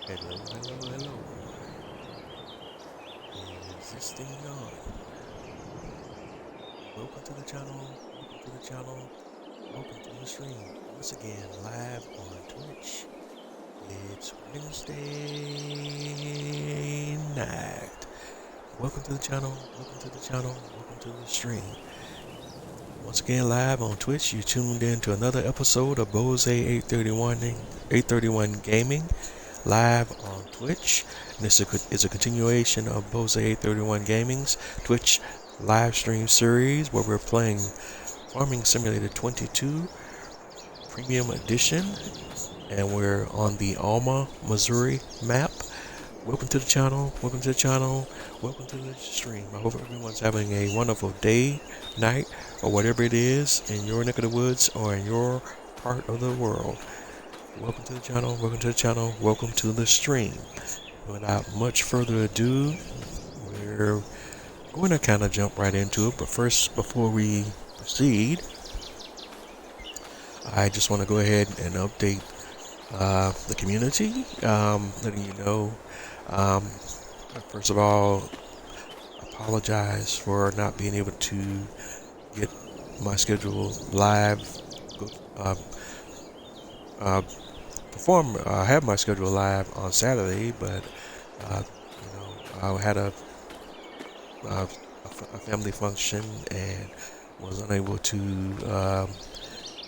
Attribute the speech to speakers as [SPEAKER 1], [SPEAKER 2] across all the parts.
[SPEAKER 1] Hello, hello, hello. Is this thing on? Welcome to the channel. Welcome to the channel. Welcome to the stream. Once again, live on Twitch. It's Wednesday night. Welcome to the channel. Welcome to the channel. Welcome to the stream. Once again, live on Twitch. You tuned in to another episode of Bose 831 Gaming. Live on Twitch. And this is a continuation of Bose 831 Gaming's Twitch live stream series where we're playing Farming Simulator 22 Premium Edition, and we're on the Alma, Missouri map. Welcome to the channel. Welcome to the channel. Welcome to the stream. I hope everyone's having a wonderful day, night, or whatever it is in your neck of the woods or in your part of the world. Welcome to the channel, welcome to the channel, welcome to the stream. Without much further ado, we're going to kind of jump right into it, but first, before we proceed, I just want to go ahead and update the community, letting you know, first of all, apologize for not being able to get my schedule live, have my schedule live on Saturday, but I had a family function and was unable to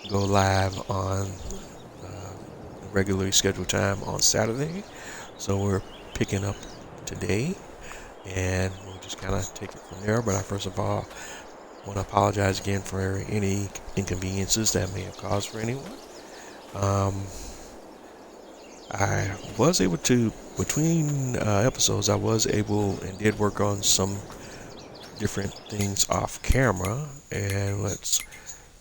[SPEAKER 1] go live on the regularly scheduled time on Saturday. So we're picking up today, and we'll just kind of take it from there. But I first of all want to apologize again for any inconveniences that may have caused for anyone. I was able to, between episodes, I was able and did work on some different things off camera. And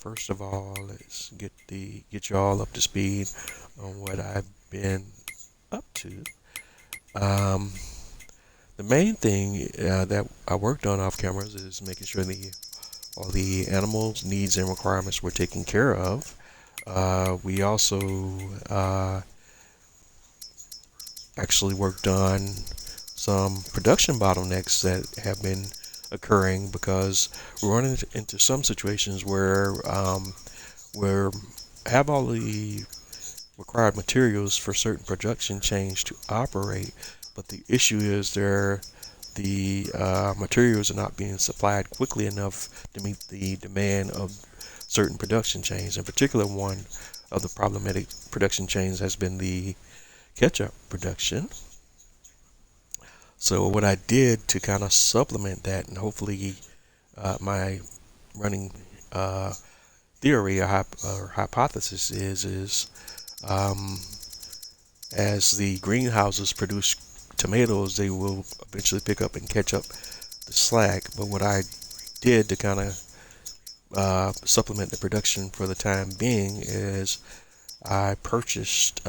[SPEAKER 1] first of all, let's get you all up to speed on what I've been up to. The main thing that I worked on off cameras is making sure all the animals' needs and requirements were taken care of. We also actually worked on some production bottlenecks that have been occurring because we're running into some situations where we have all the required materials for certain production chains to operate, but the issue is the materials are not being supplied quickly enough to meet the demand of certain production chains. In particular, one of the problematic production chains has been the ketchup production. So what I did to kind of supplement that, and hopefully my running theory or hypothesis is as the greenhouses produce tomatoes, they will eventually pick up and catch up the slack. But what I did to kind of supplement the production for the time being is I purchased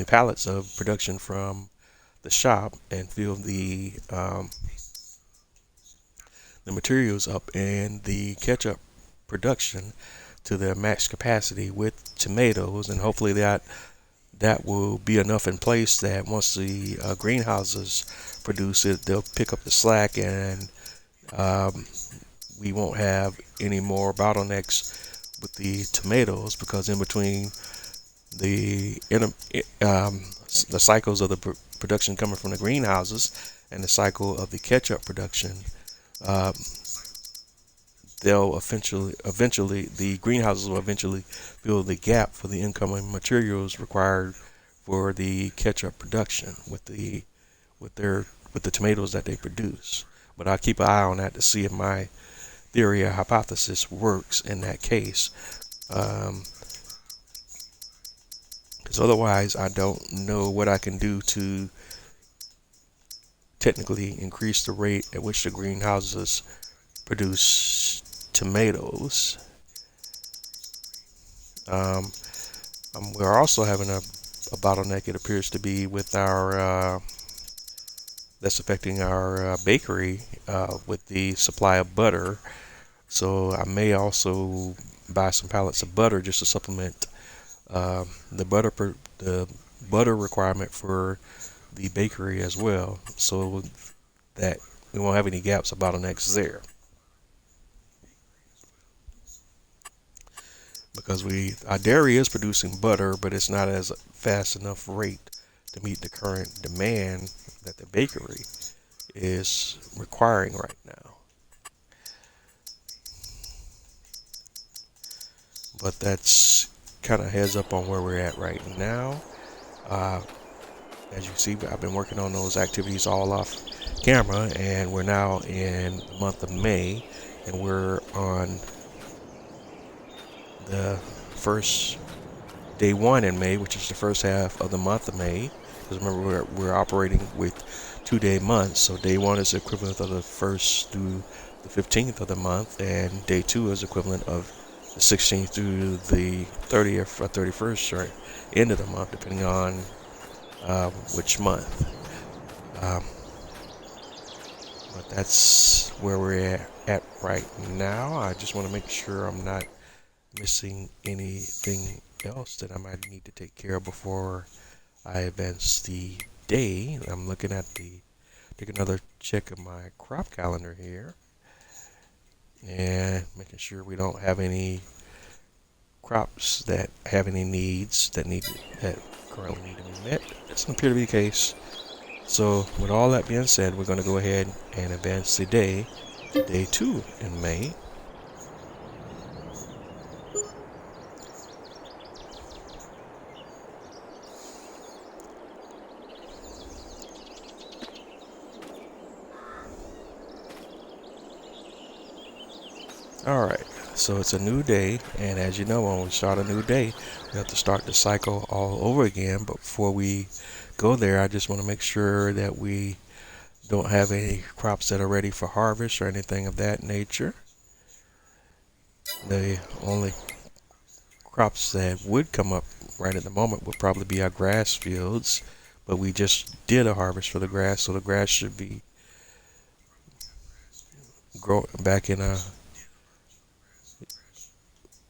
[SPEAKER 1] pallets of production from the shop and filled the materials up in the ketchup production to their max capacity with tomatoes, and hopefully that will be enough in place that once the greenhouses produce it, they'll pick up the slack, and we won't have any more bottlenecks with the tomatoes, because in between the cycles of the production coming from the greenhouses and the cycle of the ketchup production, they'll eventually the greenhouses will eventually fill the gap for the incoming materials required for the ketchup production with the tomatoes that they produce. But I'll keep an eye on that to see if my theory or hypothesis works in that case. Because otherwise I don't know what I can do to technically increase the rate at which the greenhouses produce tomatoes. We're also having a bottleneck, it appears to be, with our that's affecting our bakery with the supply of butter. So I may also buy some pallets of butter just to supplement the butter requirement for the bakery as well, so that we won't have any gaps or bottlenecks there. Because our dairy is producing butter, but it's not as fast enough rate to meet the current demand that the bakery is requiring right now. But that's kind of heads up on where we're at right now. Uh, as you see, I've been working on those activities all off camera, and we're now in the month of May, and we're on the first day one in May, which is the first half of the month of May. Because remember, we're operating with 2-day months, so day one is the equivalent of the 1st through the 15th of the month, and day two is equivalent of the 16th through the 30th or 31st, or end of the month, depending on which month. But that's where we're at right now. I just want to make sure I'm not missing anything else that I might need to take care of before I advance the day. I'm looking at take another check of my crop calendar here and making sure we don't have any crops that have any needs that currently need to be met. That doesn't appear to be the case. So with all that being said, we're going to go ahead and advance the day to day 2 in May. Alright, so it's a new day, and as you know, when we start a new day, we have to start the cycle all over again. But before we go there, I just want to make sure that we don't have any crops that are ready for harvest or anything of that nature. The only crops that would come up right at the moment would probably be our grass fields, but we just did a harvest for the grass, so the grass should be back in a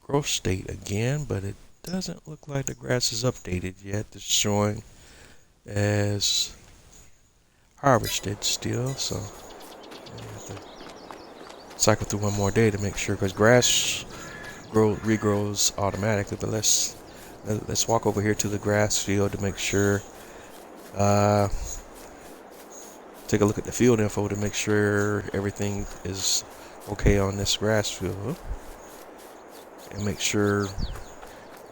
[SPEAKER 1] growth state again, but it doesn't look like the grass is updated yet. It's showing as harvested still, so I have to cycle through one more day to make sure, because grass regrows automatically. But let's walk over here to the grass field to make sure, take a look at the field info to make sure everything is okay on this grass field, and make sure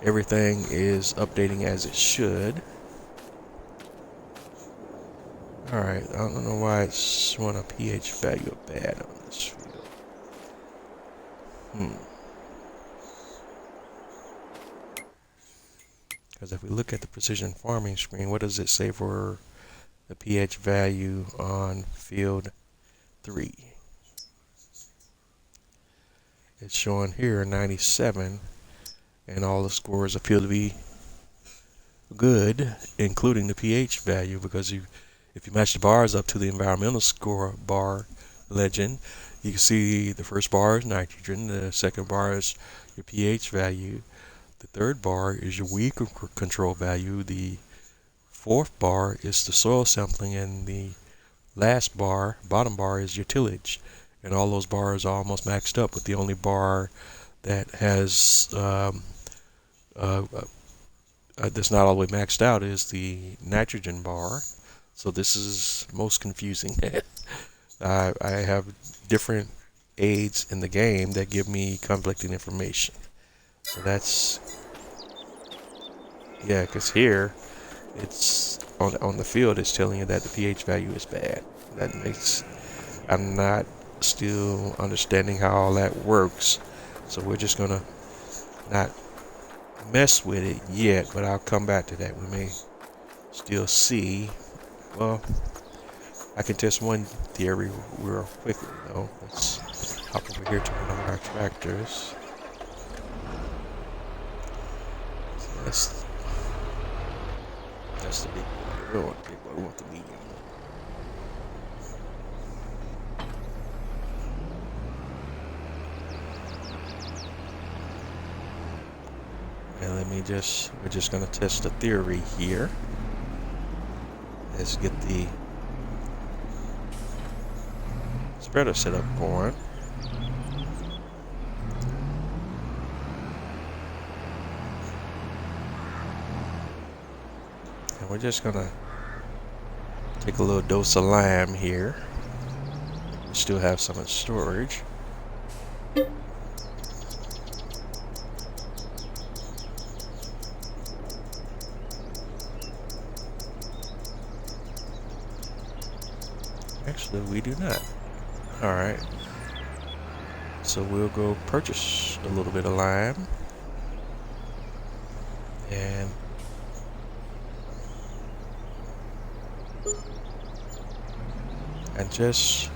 [SPEAKER 1] everything is updating as it should. Alright, I don't know why it's showing a pH value of bad on this field. Because if we look at the precision farming screen, what does it say for the pH value on field 3? It's showing here 97, and all the scores appear to be good, including the pH value, because if you match the bars up to the environmental score bar legend, you can see the first bar is nitrogen, the second bar is your pH value, the third bar is your weed control value, the fourth bar is the soil sampling, and the last bar, bottom bar, is your tillage. And all those bars are almost maxed up, with the only bar that has that's not all the way maxed out is the nitrogen bar. So this is most confusing. I have different aids in the game that give me conflicting information. So that's, yeah, because here it's on the field, it's telling you that the pH value is bad. That makes, I'm not still understanding how all that works, so we're just gonna not mess with it yet, but I'll come back to that. We may still see. Well, I can test one theory real quickly though. Let's hop over here to one of our tractors. So that's the big one. We don't want the big one, we want the medium one. And let we're just gonna test the theory here. Let's get the spreader setup going. And we're just gonna take a little dose of lime here. We still have some in storage. Actually, we do not. Alright. So we'll go purchase a little bit of lime. And just,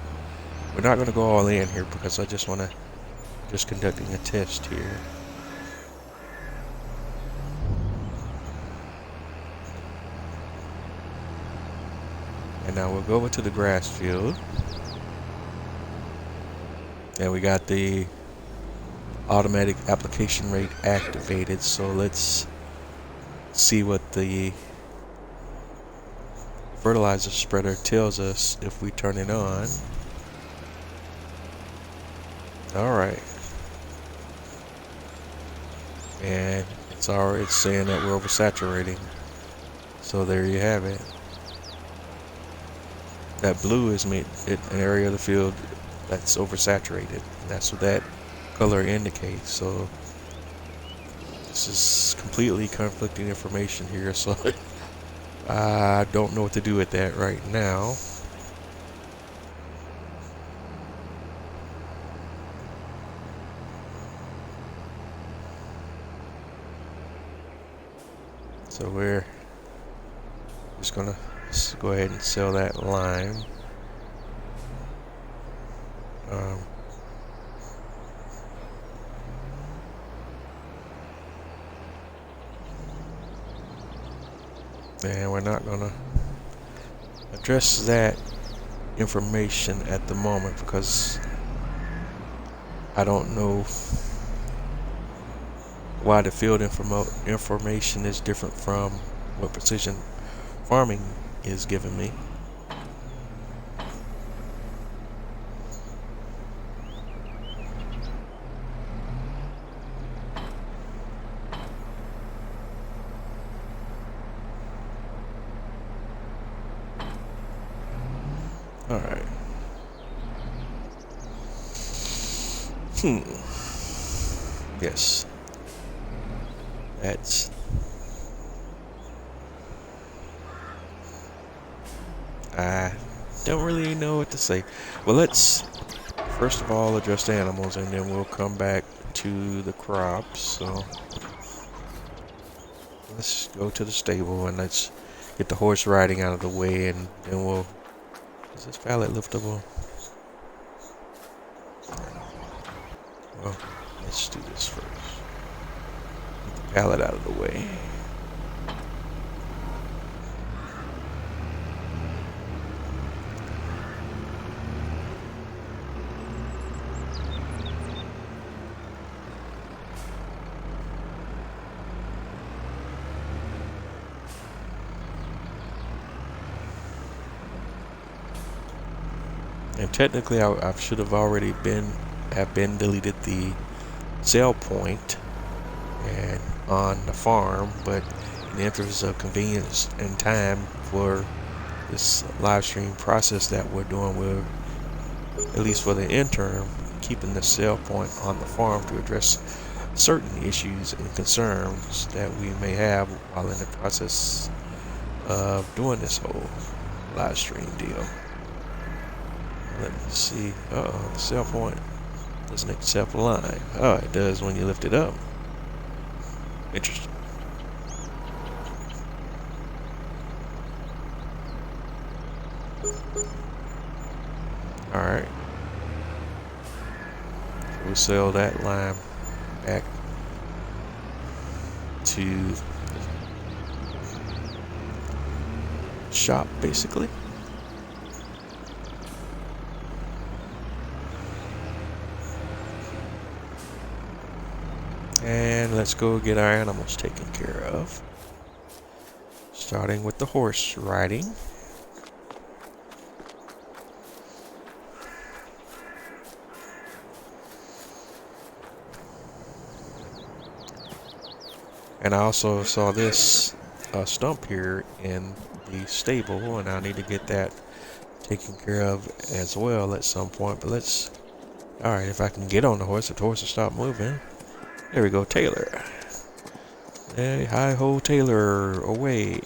[SPEAKER 1] we're not going to go all in here because I just want to, just conducting a test here. And now we'll go over to the grass field. And we got the automatic application rate activated. So let's see what the fertilizer spreader tells us if we turn it on. Alright. And it's already saying that we're oversaturating. So there you have it. That blue is an area of the field that's oversaturated. And that's what that color indicates. So this is completely conflicting information here. So I don't know what to do with that right now. So we're just gonna go ahead and sell that lime. And we're not gonna address that information at the moment because I don't know why the field information is different from what precision farming is giving me. Alright. Yes. That's... I don't really know what to say. Well, let's first of all address the animals and then we'll come back to the crops. So let's go to the stable and let's get the horse riding out of the way, and then we'll... Is this pallet liftable? Well, let's do this first. Get the pallet out of the way. And technically, I should have already been deleted the sell point and on the farm, but in the interest of convenience and time for this live stream process that we're doing, we're, at least for the interim, keeping the sell point on the farm to address certain issues and concerns that we may have while in the process of doing this whole live stream deal. Let me see. Uh-oh, the sell point doesn't accept line. Oh, it does when you lift it up. Interesting. Alright. So we'll sell that lime back to shop, basically. And And let's go get our animals taken care of. Starting with the horse riding. And I also saw this stump here in the stable, and I need to get that taken care of as well at some point. But let's, all right, if I can get on the horse, if the horse will stop moving. There we go, Taylor. Hey, hi ho, Taylor, away.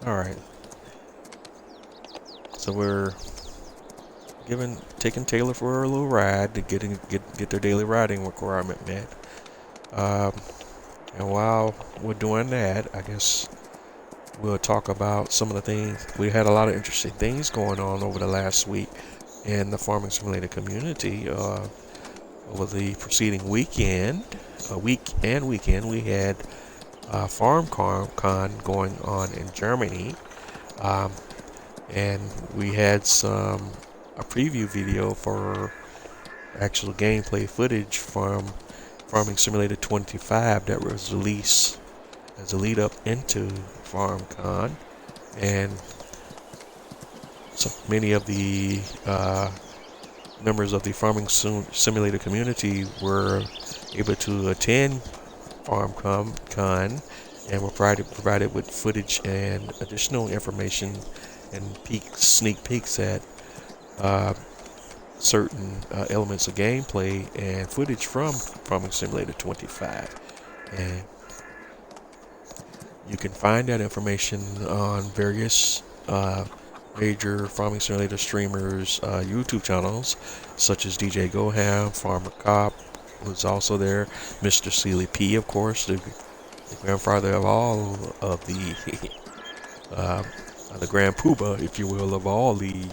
[SPEAKER 1] All right. So we're taking Taylor for a little ride to get their daily riding requirement met. And while we're doing that, I guess we'll talk about some of the things. We had a lot of interesting things going on over the last week in the Farming Simulator community. Over the preceding weekend, we had FarmCon going on in Germany, and we had a preview video for actual gameplay footage from Farming Simulator 25 that was released as a lead up into FarmCon, and so many of the members of the Farming Simulator community were able to attend FarmCon and were provided with footage and additional information and sneak peeks at certain elements of gameplay and footage from Farming Simulator 25. And you can find that information on various major Farming Simulator streamers YouTube channels, such as DJ Goham, Farmer Cop, who's also there, Mr. Sealy P, of course, the grandfather of all of the Grand Poobah, if you will, of all the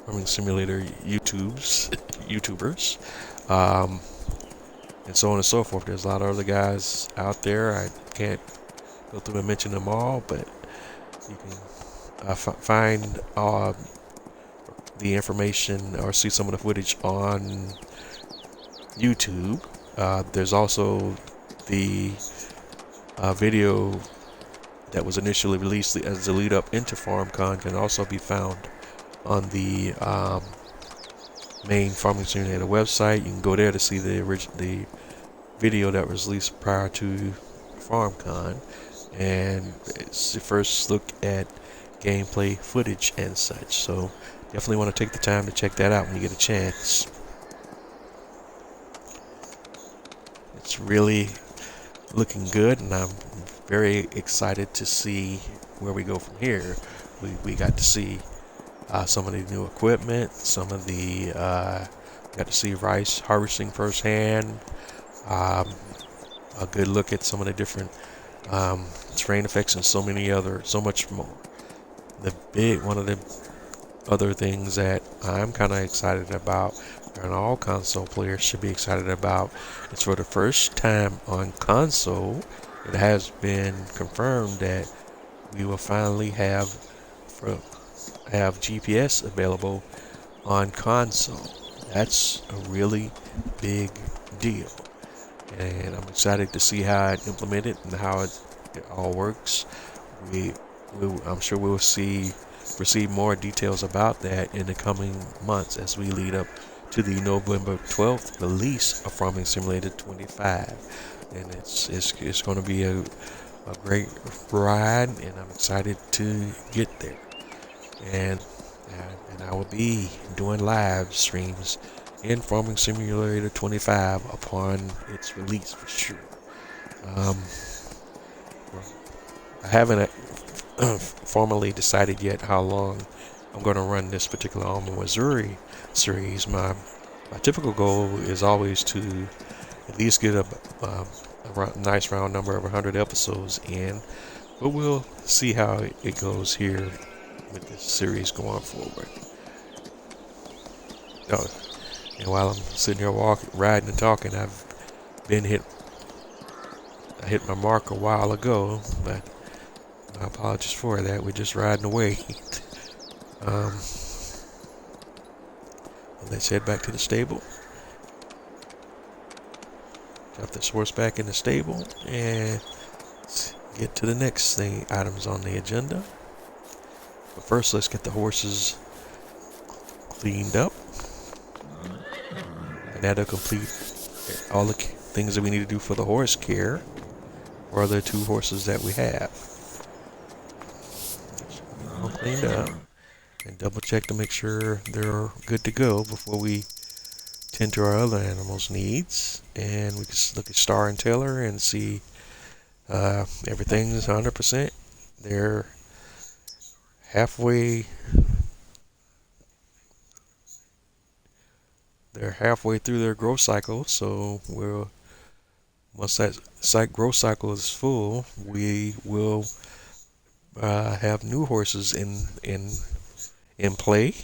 [SPEAKER 1] Farming Simulator YouTubers, and so on and so forth. There's a lot of other guys out there. I can't go through and mention them all, but you can find the information or see some of the footage on YouTube. There's also the video that was initially released as a lead up into FarmCon can also be found on the main Farming Simulator website. You can go there to see the video that was released prior to FarmCon, and it's the first look at gameplay footage and such. So definitely want to take the time to check that out when you get a chance. It's really looking good, and I'm very excited to see where we go from here. We got to see some of the new equipment, some of the got to see rice harvesting firsthand, a good look at some of the different terrain effects and so much more. One of the other things that I'm kind of excited about, and all console players should be excited about, is for the first time on console, it has been confirmed that we will finally have GPS available on console. That's a really big deal, and I'm excited to see how it implemented and how it all works. I'm sure we'll receive more details about that in the coming months as we lead up to the November 12th release of Farming Simulator 25, and it's going to be a great ride, and I'm excited to get there. And I will be doing live streams in Farming Simulator 25 upon its release for sure. I haven't formally decided yet how long I'm going to run this particular Alma, Missouri series. My typical goal is always to at least get a nice round number of 100 episodes in, but we'll see how it goes here with this series going forward. Oh, and while I'm sitting here riding and talking, I've been hit. I hit my mark a while ago, but my apologies for that. We're just riding away. Let's head back to the stable. Drop this horse back in the stable and get to the next items on the agenda. But first, let's get the horses cleaned up, and that'll complete all the things that we need to do for the horse care for the 2 horses that we have. All cleaned up, and double check to make sure they're good to go before we tend to our other animals' needs. And we can look at Star and Taylor and see everything's 100%. They're halfway through their growth cycle, so once that growth cycle is full, we will have new horses in play,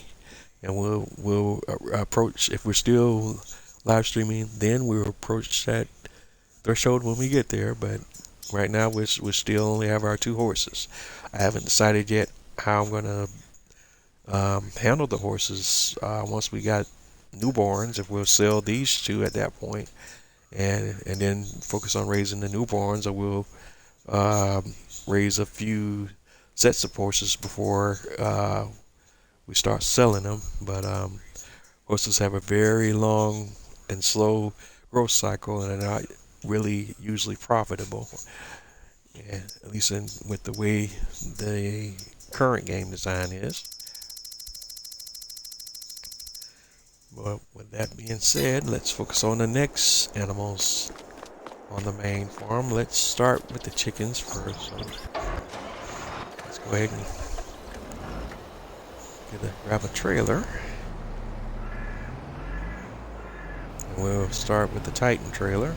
[SPEAKER 1] and we'll approach, if we're still live streaming, then we'll approach that threshold when we get there. But right now we still only have our 2 horses. I haven't decided yet how I'm gonna handle the horses once we got newborns, if we'll sell these 2 at that point and then focus on raising the newborns, or we'll raise a few sets of horses before we start selling them. But horses have a very long and slow growth cycle, and they're not really usually profitable, and at least with the way the current game design is. But with that being said, let's focus on the next animals on the main farm. Let's start with the chickens first. So let's go ahead and grab a trailer. And we'll start with the Titan trailer.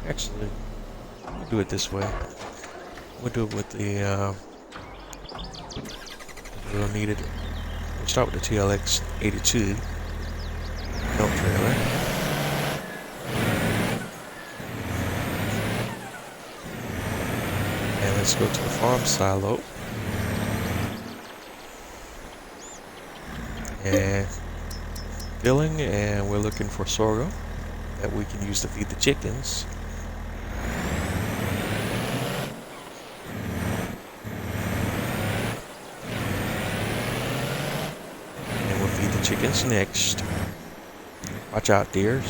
[SPEAKER 1] Actually, we'll do it this way. We'll do it with the we'll need it. We'll start with the TLX 82 milk trailer. And let's go to the farm silo. And filling, and we're looking for sorghum that we can use to feed the chickens. And we'll feed the chickens next. Watch out, deers.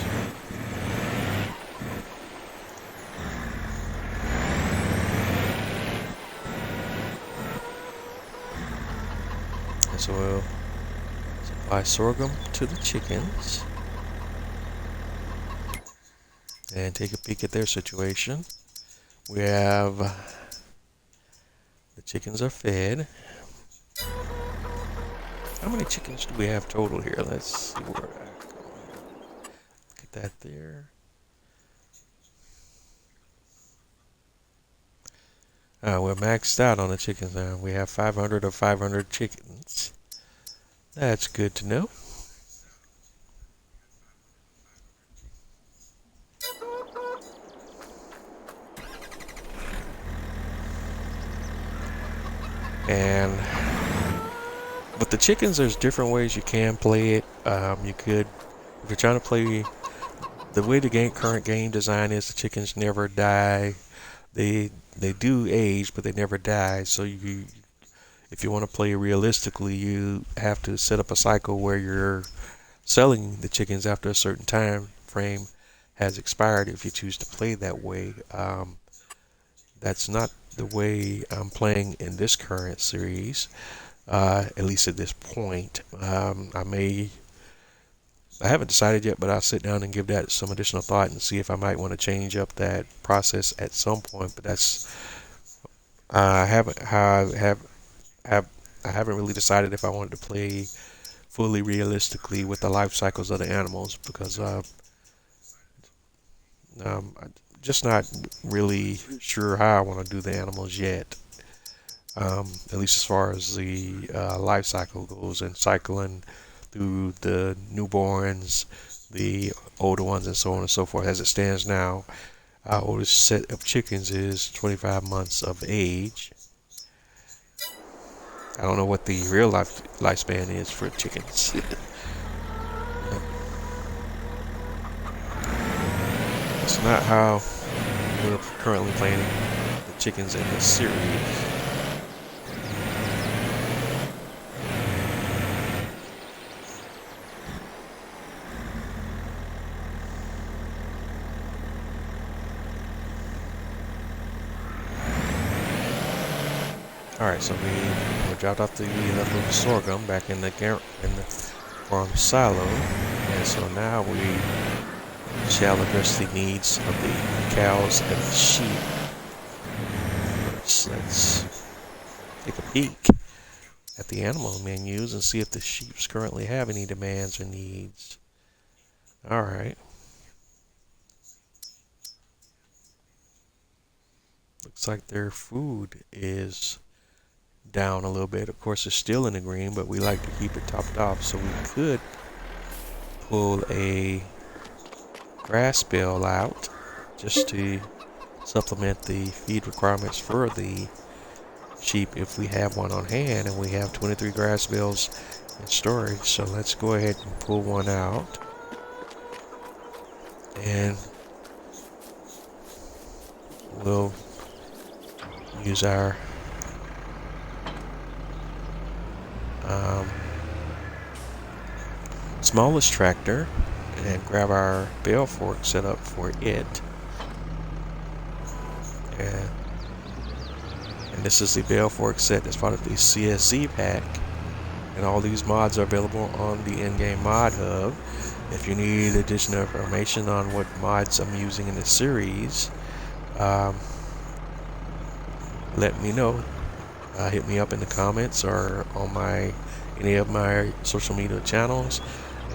[SPEAKER 1] And so we'll supply sorghum to the chickens and take a peek at their situation. We have the chickens are fed. How many chickens do we have total here? Let's see where I go. Look at that there. We're maxed out on the chickens now. We have 500 of 500 chickens. That's good to know. And with the chickens, there's different ways you can play it. You could, if you're trying to play the way the current game design is, the chickens never die. They do age, but they never die. So if you want to play realistically, you have to set up a cycle where you're selling the chickens after a certain time frame has expired if you choose to play that way. That's not the way I'm playing in this current series, at least at this point. I haven't decided yet, but I'll sit down and give that some additional thought and see if I might want to change up that process at some point. But that's I haven't really decided if I wanted to play fully realistically with the life cycles of the animals, because I'm just not really sure how I want to do the animals yet. At least as far as the life cycle goes, and cycling through the newborns, the older ones, and so on and so forth. As it stands now, our oldest set of chickens is 25 months of age. I don't know what the real lifespan is for chickens. It's not how we're currently playing the chickens in this series. Alright, so we dropped off the little sorghum back in the farm silo, and so now we shall address the needs of the cows and the sheep. Let's take a peek at the animal menus and see if the sheep currently have any demands or needs. Alright. Looks like their food is down a little bit. Of course, it's still in the green, but we like to keep it topped off, so we could pull a grass bale out just to supplement the feed requirements for the sheep if we have one on hand, and we have 23 grass bales in storage. So let's go ahead and pull one out, and we'll use our smallest tractor and grab our bale fork set up for it. And this is the bale fork set as part of the CSZ pack, and all these mods are available on the in-game mod hub. If you need additional information on what mods I'm using in this series, let me know. Hit me up in the comments or on any of my social media channels,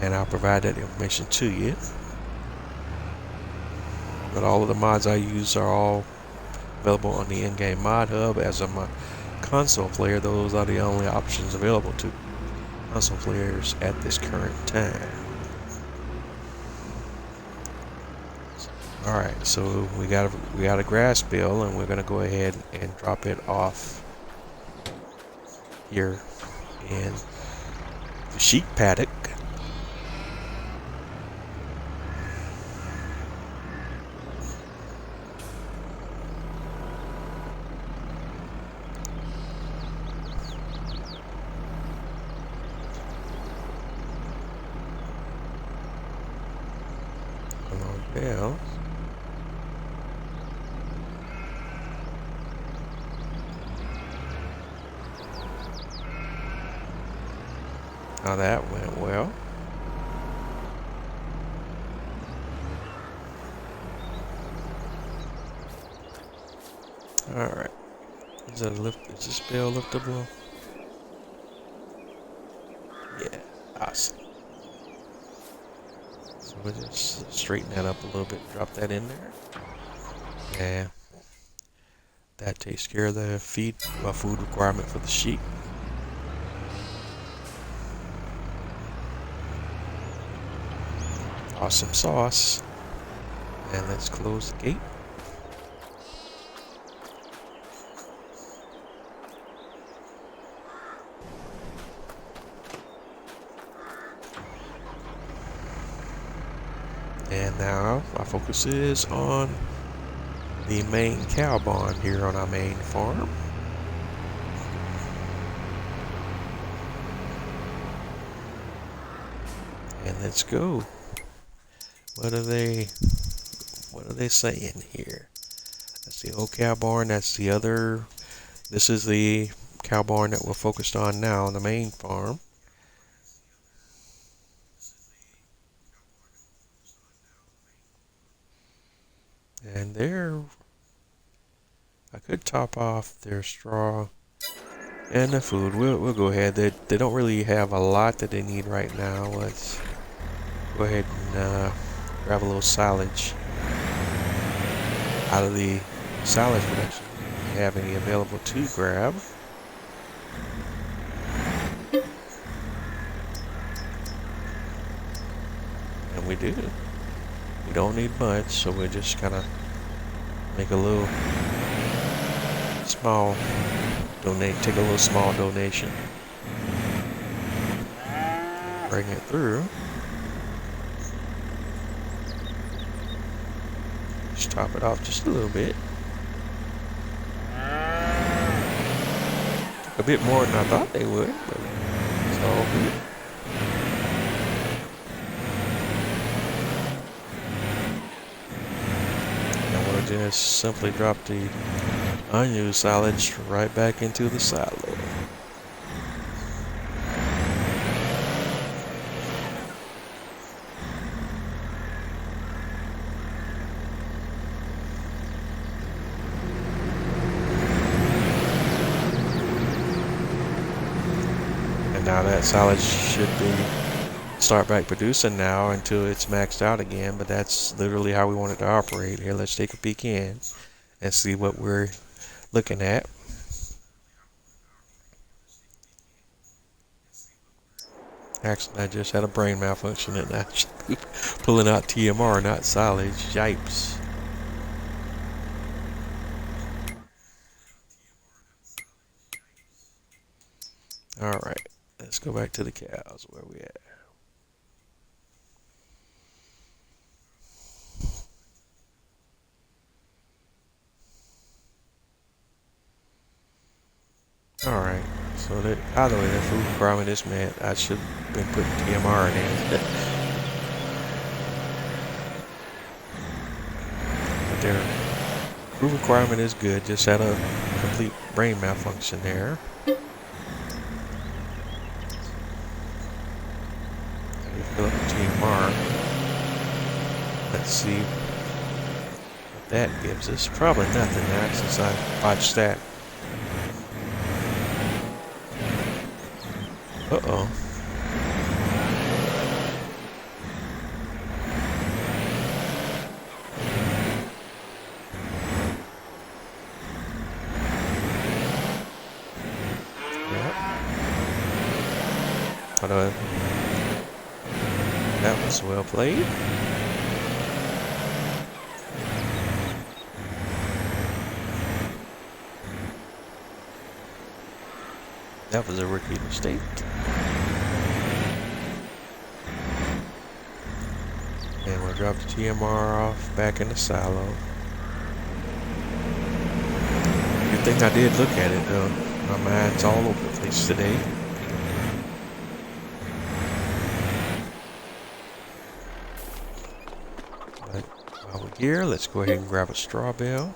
[SPEAKER 1] and I'll provide that information to you. But all of the mods I use are all available on the in-game mod hub. As a console player, those are the only options available to console players at this current time. Alright, so we got a grass bale, and we're gonna go ahead and drop it off here in the sheep paddock. Bale. Now that went well. Alright. Is this bale liftable? Yeah, awesome. So we'll just straighten that up a little bit, drop that in there. And that takes care of the food requirement for the sheep. Awesome sauce. And let's close the gate. And now our focus is on the main cow barn here on our main farm. And let's go. What are they saying here? That's the old cow barn. That's the other. This is the cow barn that we're focused on now on the main farm. And I could top off their straw and the food. We'll go ahead. They don't really have a lot that they need right now. Let's go ahead and grab a little silage out of the silage production. If you have any available to grab. And we do. We don't need much, so we're just kind of make a little small donate, take a little small donation, bring it through. Just top it off just a little bit. Took a bit more than I thought they would, but it's all good. And we'll just simply drop the unused silage right back into the silo. Now that silage should start back producing now until it's maxed out again, but that's literally how we want it to operate. Here, let's take a peek in and see what we're looking at. Actually, I just had a brain malfunction and I should be pulling out TMR, not silage. Yipes. Alright, let's go back to the cows. Where we at? Alright, so that, either way, that food requirement is met. I should have been putting TMR in it. But their food requirement is good, just had a complete brain malfunction there. Fill up the TMR. Let's see what that gives us. Probably nothing now since I botched that. Uh-oh. Yep. But, that was well played. That was a rookie mistake. And we'll drop the TMR off back in the silo. Good thing I did look at it though. My mind's all over the place today. But while we're here, let's go ahead and grab a straw bale.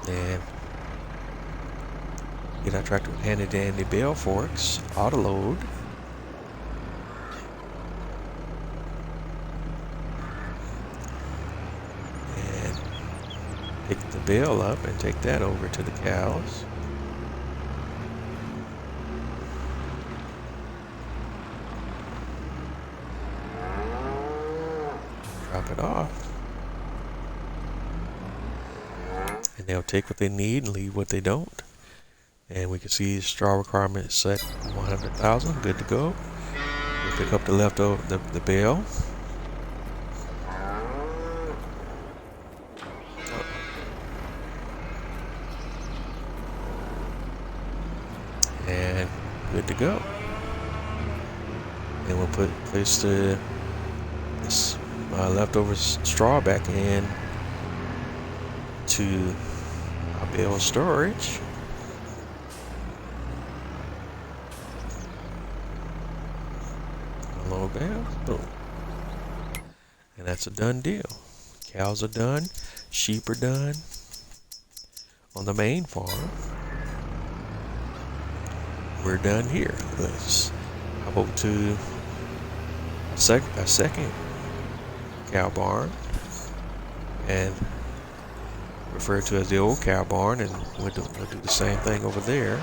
[SPEAKER 1] And get our tractor with handy dandy bale forks, auto load. And pick the bale up and take that over to the cows. Drop it off. And they'll take what they need and leave what they don't. And we can see straw requirement set 100,000, good to go. We'll pick up the leftover, the bale. And good to go. And we'll place this leftover straw back in to our bale storage. Low bales, boom. And that's a done deal. Cows are done, sheep are done on the main farm. We're done here. Let's hop over to a second cow barn and referred to as the old cow barn, and we'll do the same thing over there.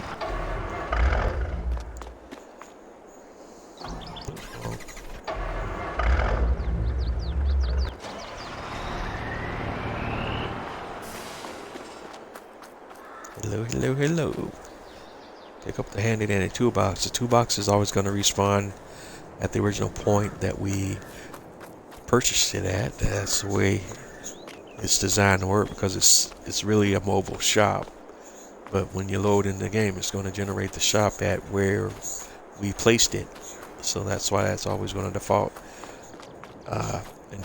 [SPEAKER 1] Hello. Pick up the handy dandy toolbox. The toolbox is always going to respawn at the original point that we purchased it at. That's the way it's designed to work because it's really a mobile shop. But when you load in the game, it's going to generate the shop at where we placed it. So that's why that's always going to default in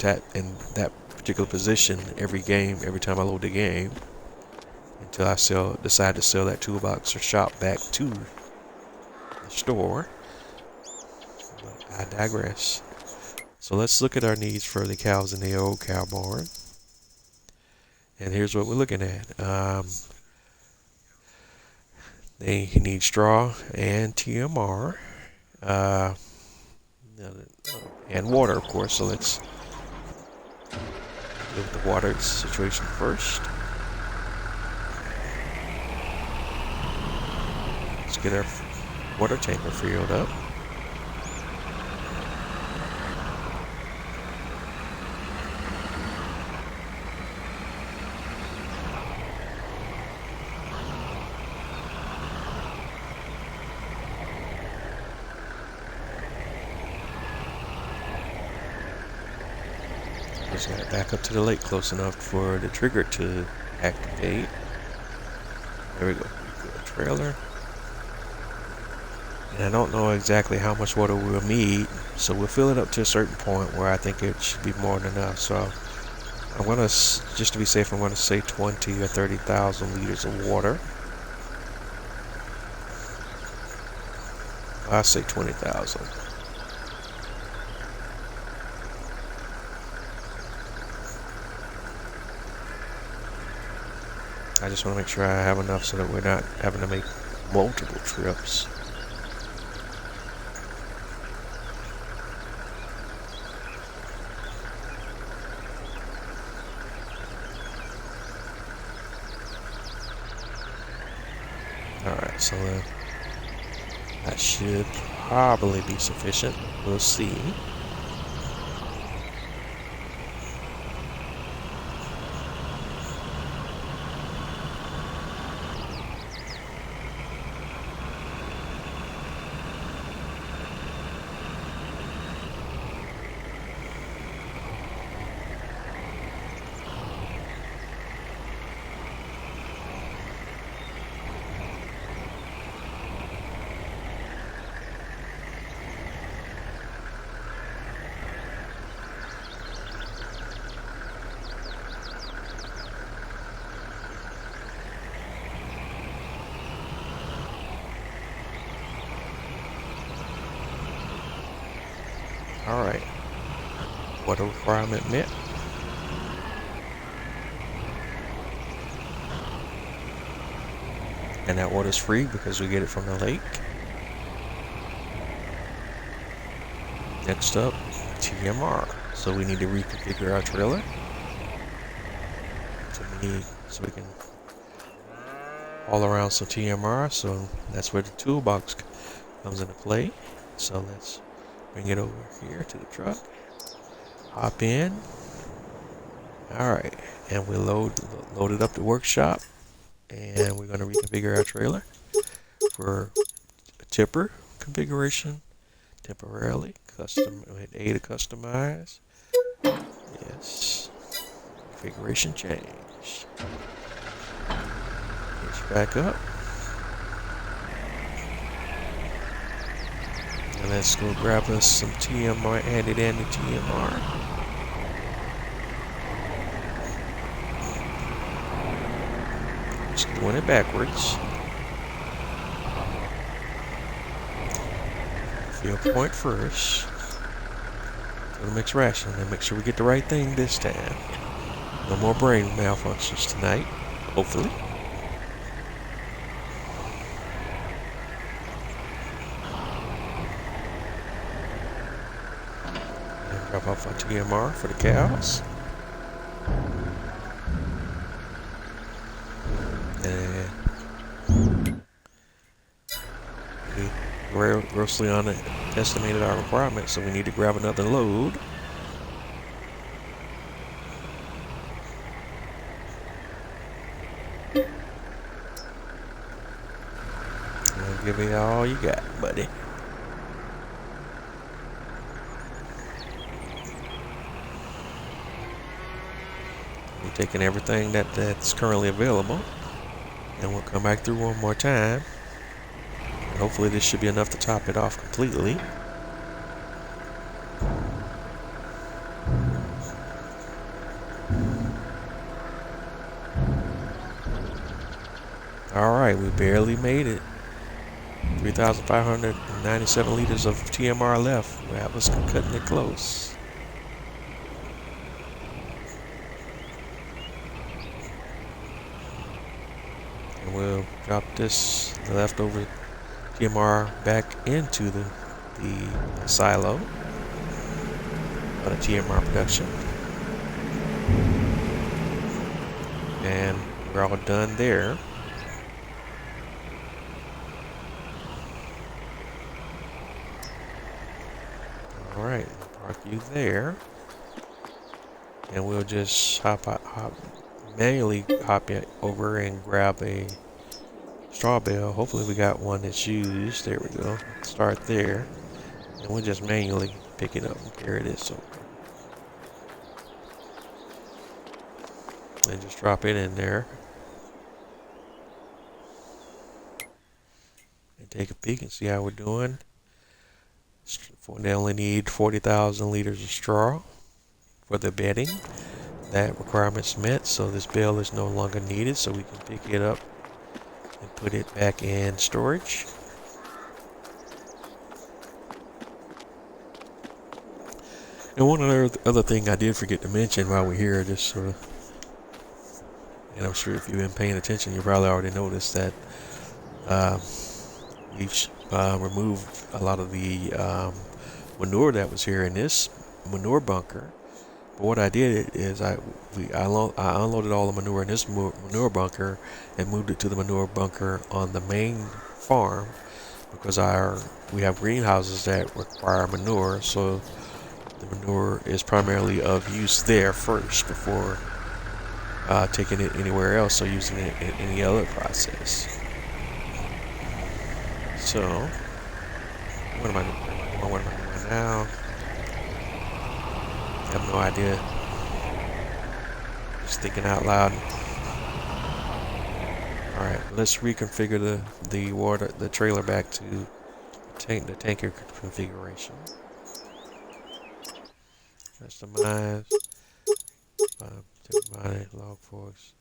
[SPEAKER 1] that particular position every time I load the game, until I decide to sell that toolbox or shop back to the store. But I digress. So let's look at our needs for the cows in the old cow barn. And here's what we're looking at. They need straw and TMR, and water, of course. So let's deal with the water situation first. Let's get our water tanker filled up. Just got it back up to the lake close enough for the trigger to activate. There we go. Good trailer. And I don't know exactly how much water we'll need, so we'll fill it up to a certain point where I think it should be more than enough. So I'm gonna, just to be safe, I'm gonna say 20 or 30,000 liters of water. I'll say 20,000. I just want to make sure I have enough so that we're not having to make multiple trips. Alright, so that should probably be sufficient. We'll see. Alright. Water requirement met. And that water's free because we get it from the lake. Next up, TMR. So we need to reconfigure our trailer. So we can haul around some TMR. So that's where the toolbox comes into play. So let's bring it over here to the truck. Hop in. Alright. And we loaded up the workshop. And we're going to reconfigure our trailer for a tipper configuration. Temporarily. Custom. Hit A to customize. Yes. Configuration change. Push back up. And let's go grab us some TMR, added in the TMR. Just doing it backwards. Fill point first. So the mix ration, and make sure we get the right thing this time. No more brain malfunctions tonight, hopefully. Drop off our TMR for the cows. And we grossly underestimated our requirements, so we need to grab another load. And give me all you got, buddy. taking everything that's currently available, and we'll come back through one more time, and hopefully this should be enough to top it off completely. Alright, we barely made it. 3,597 liters of TMR left. That was cutting it close. And we'll drop this leftover TMR back into the silo for the TMR production. And we're all done there. Alright, park you there. And we'll just manually hop it over and grab a straw bale. Hopefully we got one that's used. There we go. Start there. And we'll just manually pick it up and carry this over. And just drop it in there. And take a peek and see how we're doing. They only need 40,000 liters of straw for the bedding. That requirement's met, so this bale is no longer needed, so we can pick it up and put it back in storage. And one other thing I did forget to mention while we're here, just sort of, and I'm sure if you've been paying attention, you probably already noticed that we've removed a lot of the manure that was here in this manure bunker. But what I did is I unloaded all the manure in this manure bunker and moved it to the manure bunker on the main farm, because we have greenhouses that require manure, so the manure is primarily of use there first before taking it anywhere else or using it in any other process. So what am I doing now? I have no idea. Just thinking out loud. Alright, let's reconfigure the trailer back to the tanker configuration. Customize. Log force.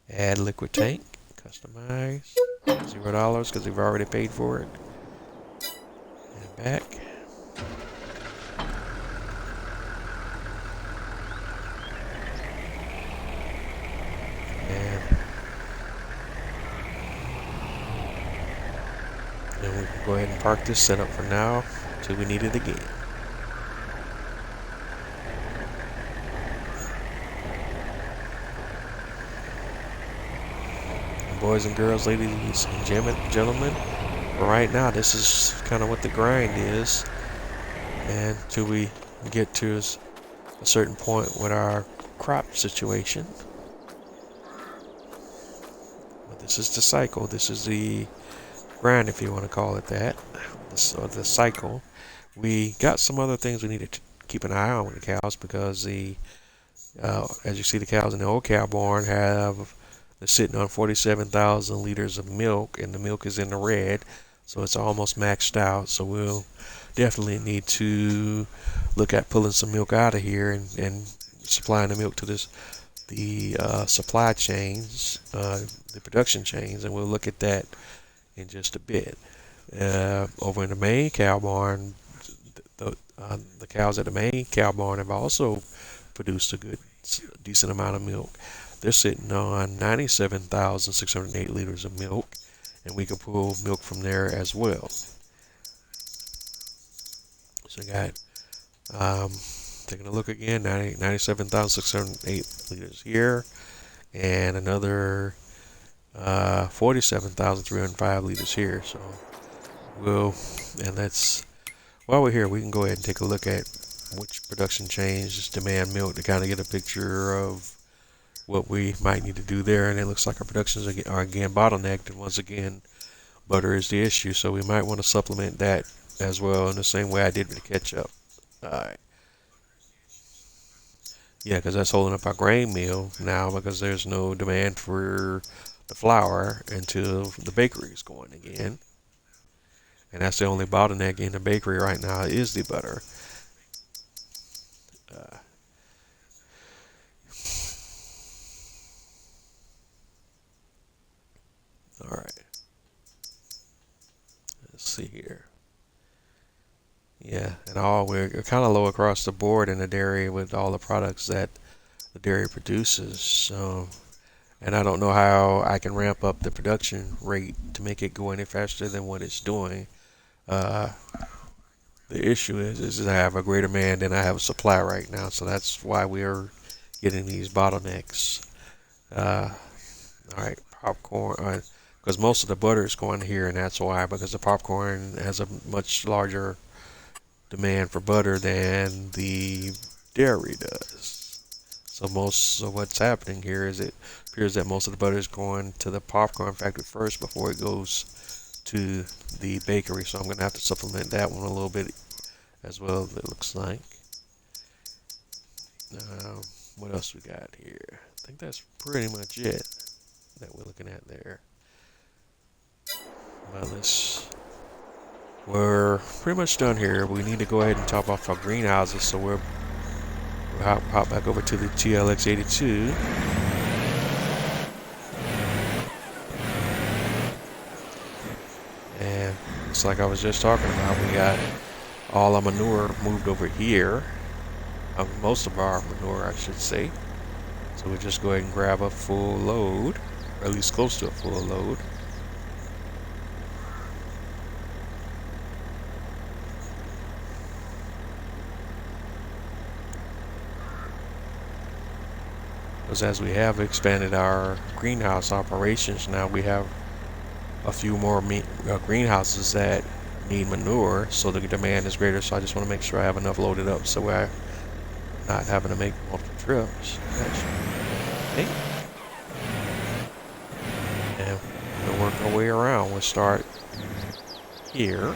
[SPEAKER 1] Add liquid tank. Customize. $0 because we've already paid for it. And back. And we can go ahead and park this setup for now until we need it again. And boys and girls, ladies and gentlemen, right now this is kind of what the grind is, and until we get to a certain point with our crop situation. But this is the cycle. This is the grind, if you want to call it that, or the cycle. We got some other things we need to keep an eye on with the cows, because as you see, the cows in the old cow barn they're sitting on 47,000 liters of milk, and the milk is in the red, so it's almost maxed out. So we'll definitely need to look at pulling some milk out of here and supplying the milk to the supply chains, the production chains, and we'll look at that in just a bit. Over in the main cow barn, the cows at the main cow barn have also produced a decent amount of milk. They're sitting on 97,608 liters of milk, and we can pull milk from there as well. So we got, taking a look again, 97,608 liters here, and another 47,305 liters here. So while we're here, we can go ahead and take a look at which production chains demand milk to kind of get a picture of what we might need to do there. And it looks like our productions are again bottlenecked, and once again butter is the issue, so we might want to supplement that as well in the same way I did with the ketchup. Alright, Yeah, because that's holding up our grain mill now because there's no demand for the flour until the bakery is going again. And that's the only bottleneck in the bakery right now is the butter. Uh, all right, let's see here. Yeah, and we're kind of low across the board in the dairy with all the products that the dairy produces. So, and I don't know how I can ramp up the production rate to make it go any faster than what it's doing. Uh, the issue is I have a greater demand than I have a supply right now, so that's why we are getting these bottlenecks. Uh, all right, popcorn, because most of the butter is going here, and that's why, because the popcorn has a much larger demand for butter than the dairy does. So what's happening here is it appears that most of the butter is going to the popcorn factory first before it goes to the bakery. So I'm going to have to supplement that one a little bit as well, it looks like. Um, what else we got here? I think that's pretty much it that we're looking at there. But we're pretty much done here. We need to go ahead and top off our greenhouses, so we'll hop back over to the TLX82. And it's like I was just talking about, we got all our manure moved over here. Most of our manure, I should say. So we'll just go ahead and grab a full load, or at least close to a full load. Because as we have expanded our greenhouse operations, now we have a few more greenhouses that need manure, so the demand is greater. So I just want to make sure I have enough loaded up so we're not having to make multiple trips. Okay. And we'll work our way around. We'll start here.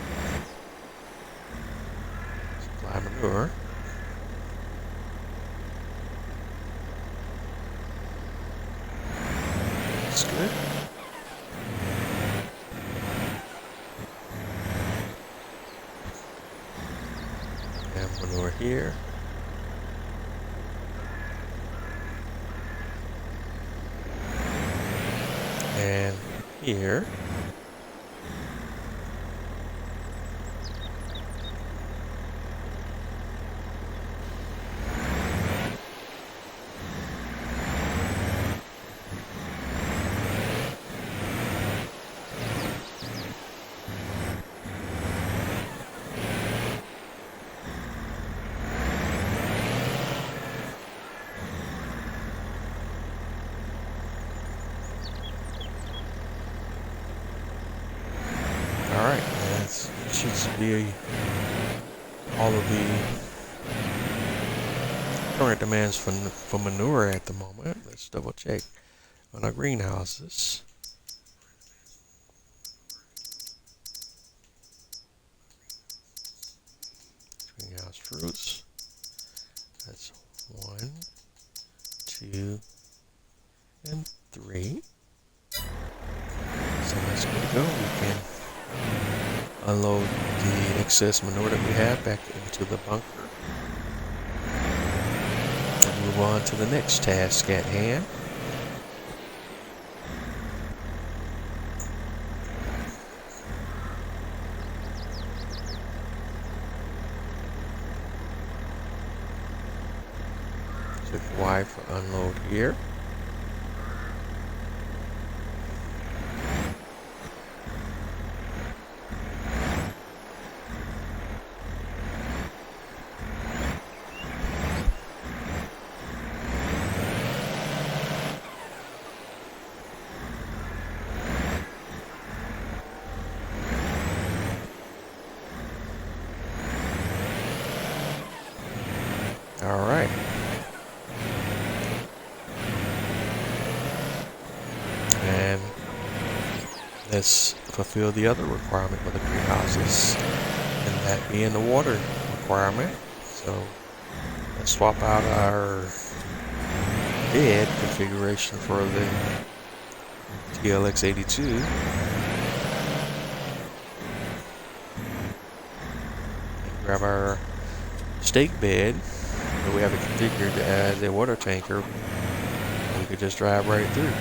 [SPEAKER 1] Supply manure. That's good. And manure here. And here. Alright, that should be all of the current demands for manure at the moment. Let's double check on our greenhouses. Greenhouse fruits. That's 1, 2, and 3. So that's good to go. We can unload the excess manure that we have back into the bunker and move on to the next task at hand. Click Y for unload here. All right. And let's fulfill the other requirement for the greenhouses, and that being the water requirement. So let's swap out our bed configuration for the TLX82. Grab our stake bed that we have it configured as a water tanker. We could just drive right through.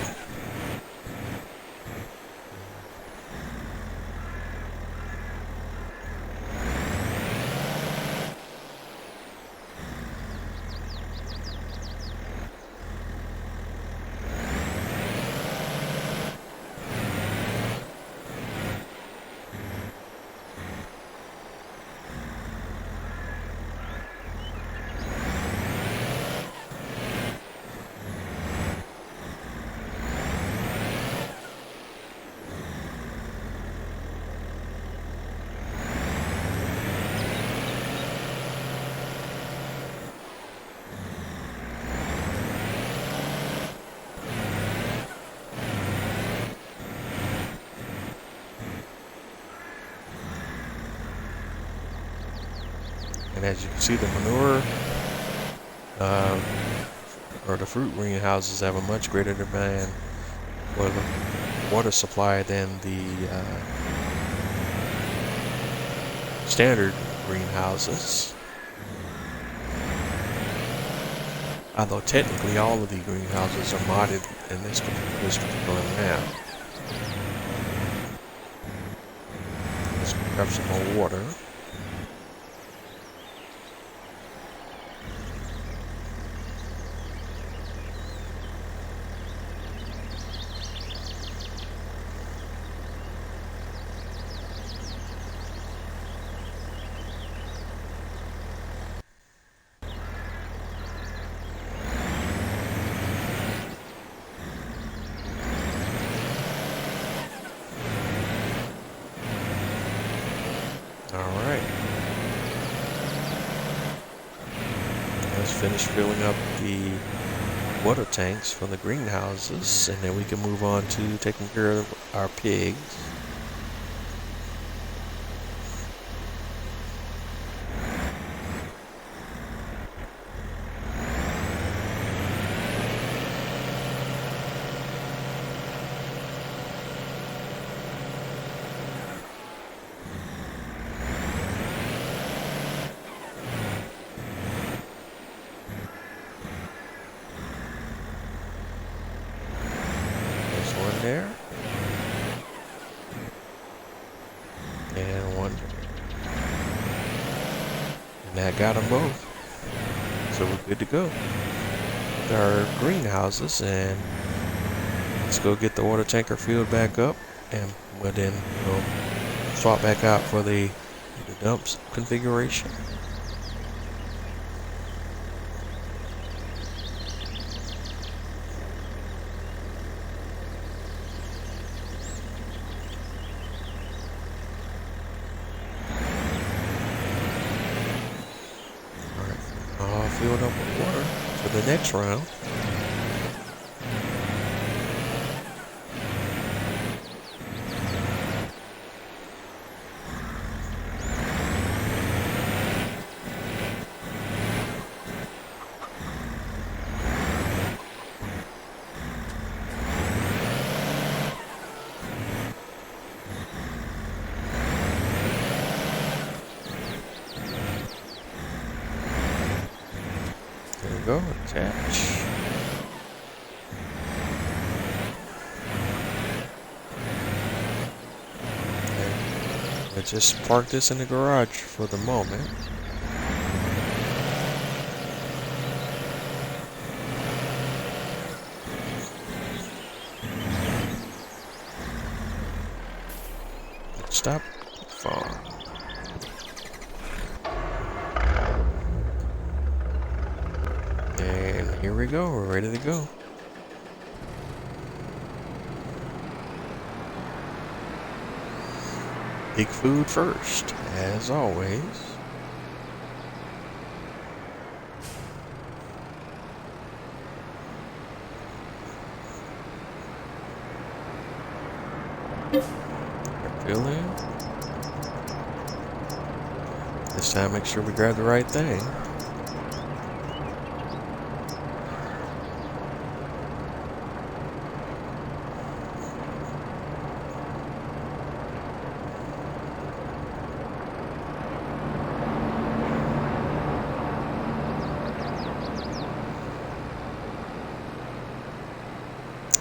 [SPEAKER 1] And as you can see, the manure or the fruit greenhouses have a much greater demand for the water supply than the standard greenhouses. Although technically all of the greenhouses are modded in this particular map. Let's grab some more water. Alright. Let's finish filling up the water tanks from the greenhouses, and then we can move on to taking care of our pigs. There and one, and that got them both, so we're good to go with our greenhouses. And let's go get the water tanker filled back up, and we'll then swap back out for the dumps configuration. Filled up with water for the next round. Go attach. Okay. Let's just park this in the garage for the moment. Stop phone. And here we go, we're ready to go. Pig food first, as always. Fill in. This time make sure we grab the right thing.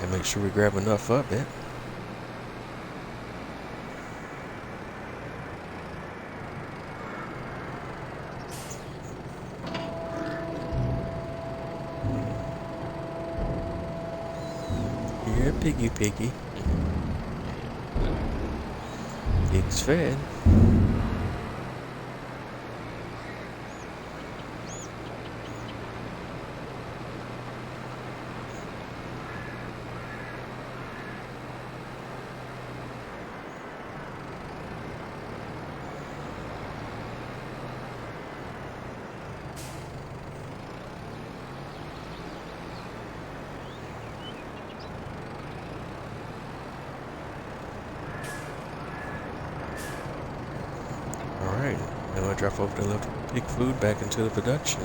[SPEAKER 1] And make sure we grab enough of it. Yeah, piggy piggy. Pigs fed. Alright, now I drop over the left pig food back into the production.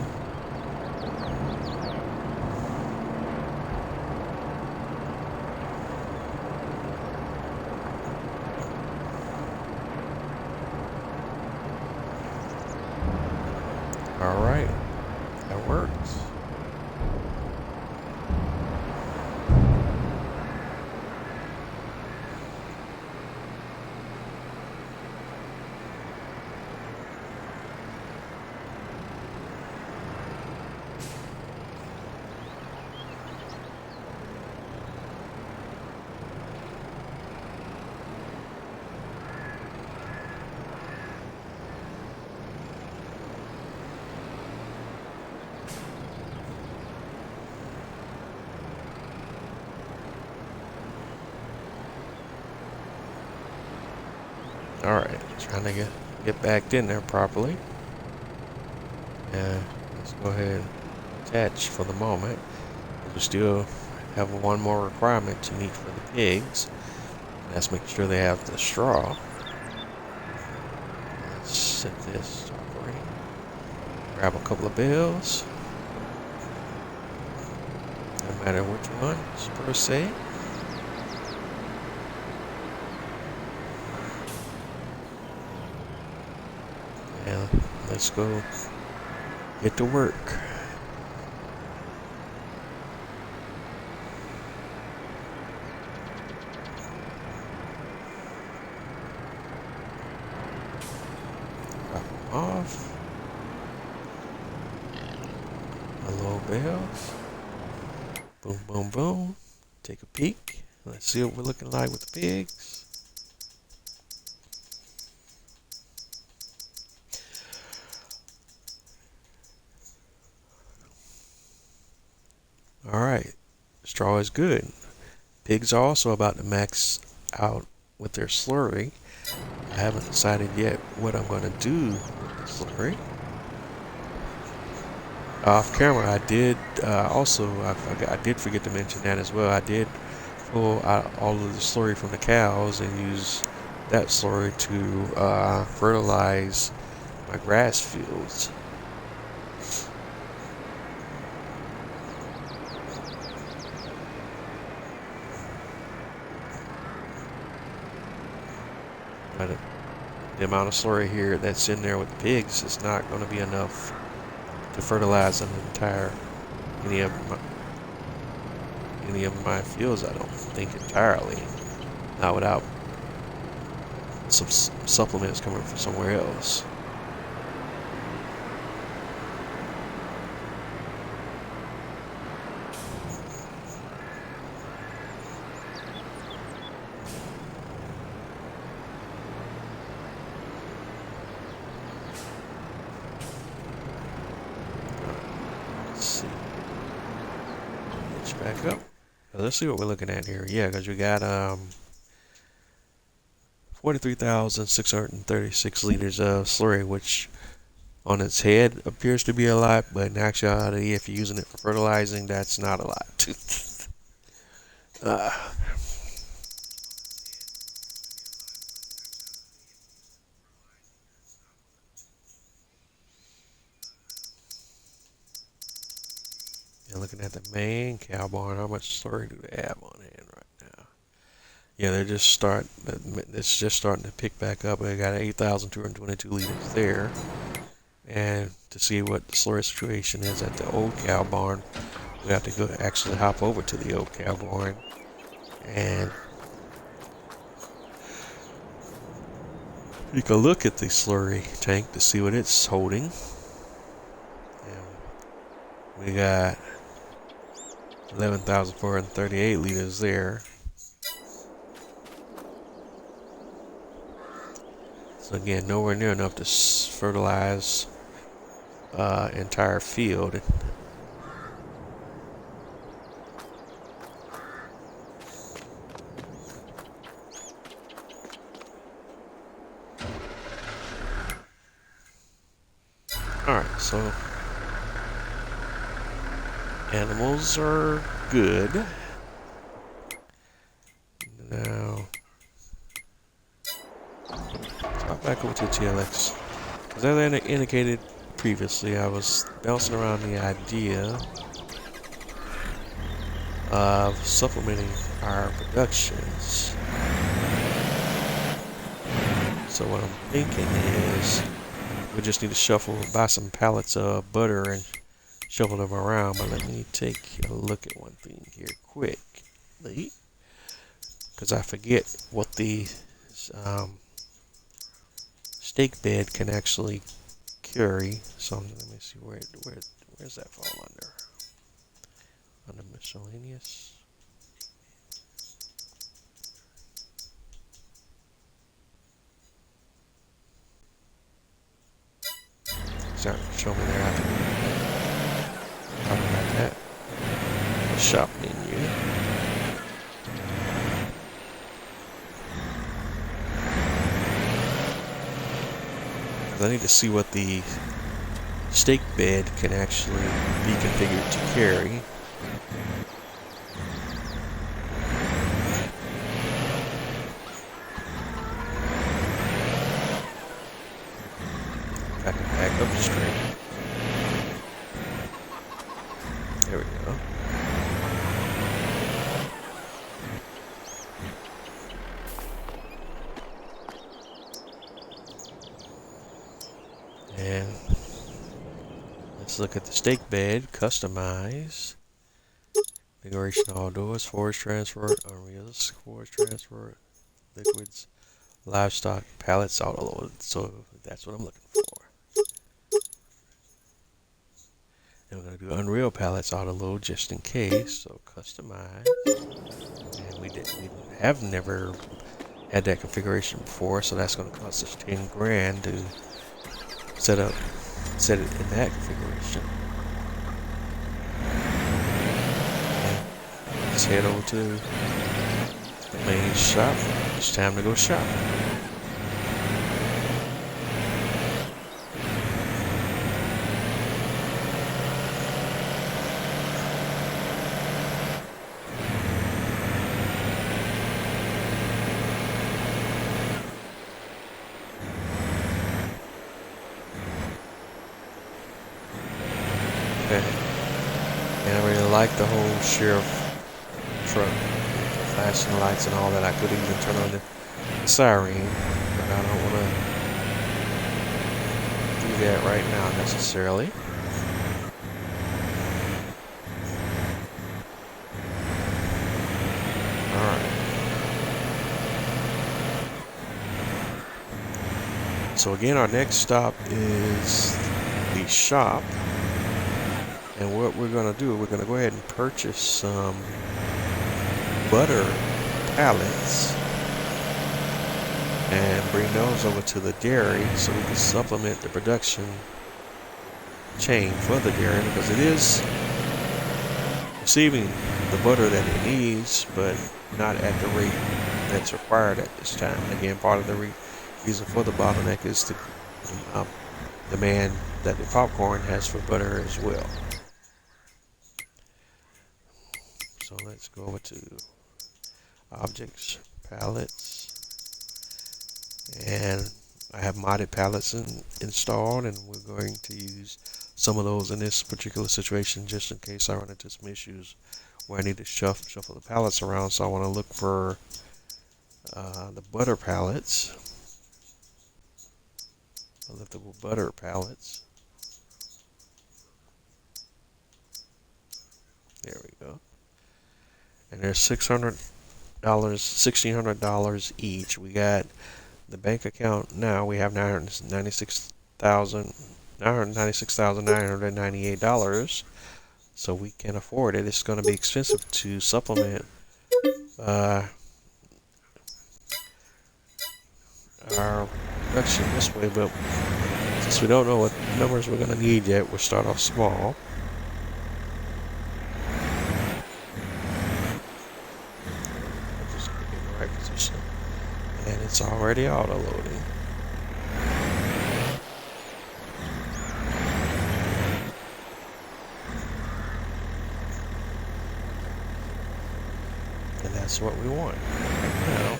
[SPEAKER 1] Alright, that works. Alright, trying to get backed in there properly. And let's go ahead and attach for the moment. We still have one more requirement to meet for the pigs. Let's make sure they have the straw. Let's set this operating. Grab a couple of bales. No matter which ones per se. And let's go get to work. Drop them off. Hello, bales. Boom, boom, boom. Take a peek. Let's see what we're looking like with the pigs. Alright, straw is good. Pigs are also about to max out with their slurry. I haven't decided yet what I'm going to do with the slurry. Off camera, I did I did forget to mention that as well. I did pull out all of the slurry from the cows and use that slurry to fertilize my grass fields. But the amount of slurry here that's in there with the pigs is not going to be enough to fertilize an entire any of my fields. I don't think entirely, not without some supplements coming from somewhere else. Back up. Let's see what we're looking at here. Yeah, because we got 43,636 liters of slurry, which on its head appears to be a lot, but in actuality, if you're using it for fertilizing, that's not a lot. And looking at the main cow barn, how much slurry do they have on hand right now? Yeah, it's just starting to pick back up. They got 8,222 liters there. And to see what the slurry situation is at the old cow barn, we have to go actually hop over to the old cow barn And you can look at the slurry tank to see what it's holding. And we got 11,438 liters there. So again, nowhere near enough to fertilize entire field. Alright, so animals are good. Now, hop back over to TLX. As I indicated previously, I was bouncing around the idea of supplementing our productions. So what I'm thinking is we just need to buy some pallets of butter and shuffle them around. But let me take a look at one thing here quickly, because I forget what the steak bed can actually carry. So let me see where's that fall under? Under miscellaneous. Sorry, show me there. How about that? Shop menu. I need to see what the steak bed can actually be configured to carry. I can back upstream. There we go. And let's look at the steak bed. Customize. Configuration all doors. Forage transfer. Unrealistic forage transfer. Liquids. Livestock. Pallets auto load. So that's what I'm looking for. And we're going to do Unreal pallets auto load just in case. So customize. And we have never had that configuration before, so that's going to cost us 10 grand to set it in that configuration. And let's head over to the main shop. It's time to go shopping. And I really like the whole sheriff truck, flashing lights and all that. I could even turn on the siren, but I don't want to do that right now necessarily. Alright. So again, our next stop is the shop. And what we're going to do, we're going to go ahead and purchase some butter pallets and bring those over to the dairy so we can supplement the production chain for the dairy, because it is receiving the butter that it needs, but not at the rate that's required at this time. Again, part of the reason for the bottleneck is the demand that the popcorn has for butter as well. So let's go over to objects, pallets, and I have modded pallets installed, and we're going to use some of those in this particular situation just in case I run into some issues where I need to shuffle the pallets around. So I want to look for the butter pallets, liftable butter pallets. There we go. And there's 600 $1,600 each. We got the bank account now. We have $996,998. So we can afford it. It's going to be expensive to supplement our production this way, but since we don't know what numbers we're going to need yet, we'll start off small. Just get in the right position. And it's already auto-loading. And that's what we want right now.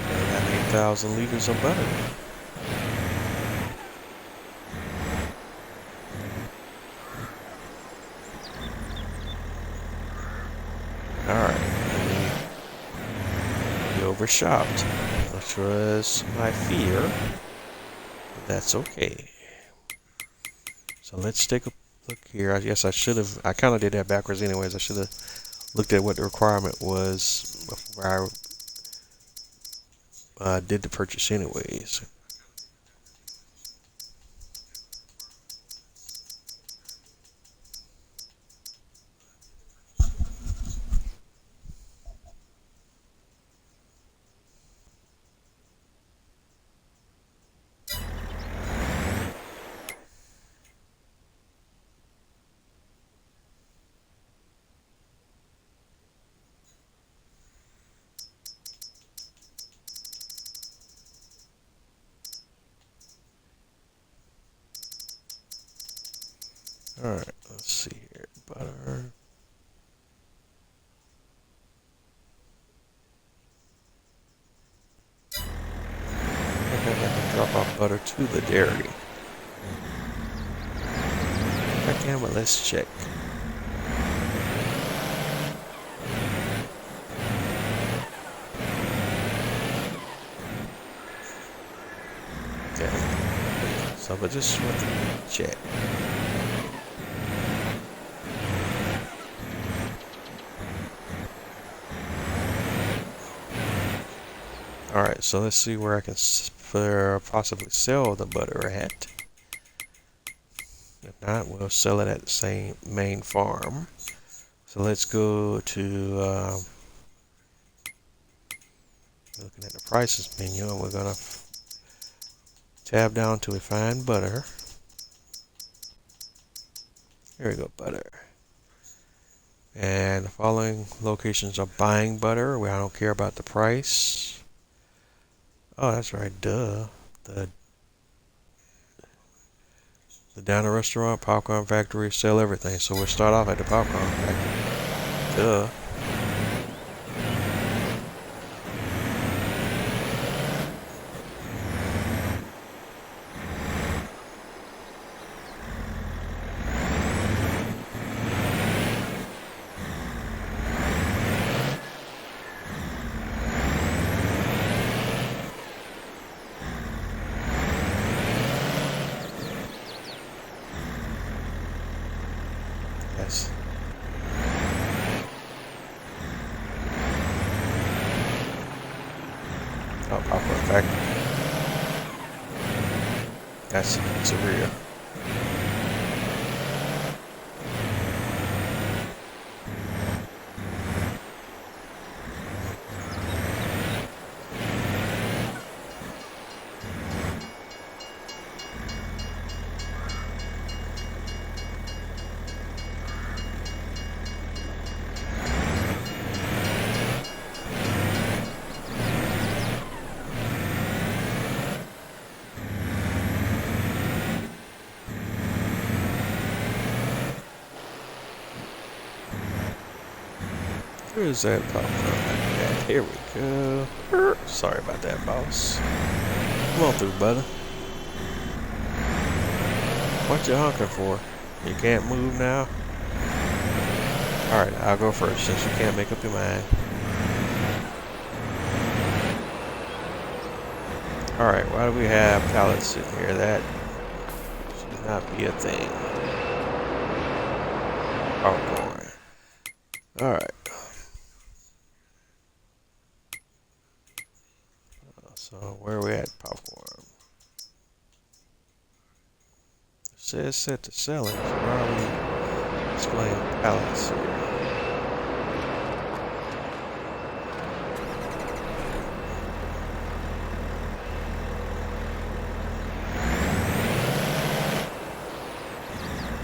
[SPEAKER 1] And we got 8,000 liters of butter. Alright, we overshopped, which was my fear, but that's okay. So let's take a look here. I guess I should have, I kind of did that backwards anyways. I should have looked at what the requirement was before I did the purchase anyways. Alright, let's see here. Butter. I think I have to drop off butter to the dairy. I can, but let's check. Okay. So, but just want to check. Alright, so let's see where I can possibly sell the butter at. If not, we'll sell it at the same main farm. So let's go to looking at the prices menu, and we're gonna tab down to refined butter. Here we go, butter. And the following locations are buying butter, where I don't care about the price. Oh, that's right, duh. The Diner Restaurant, Popcorn Factory, sell everything. So we'll start off at the Popcorn Factory. Duh. Yes. Oh, Popcorn Factory. That's surreal. Where is that popcorn? Yeah, here we go. Sorry about that, boss. Come on through, brother. What you honking for? You can't move now? Alright, I'll go first since you can't make up your mind. Alright, why do we have pallets sitting here? That should not be a thing. Popcorn. Alright. So where are we at? Popcorn. It says set to selling. So why are we displaying pallets here?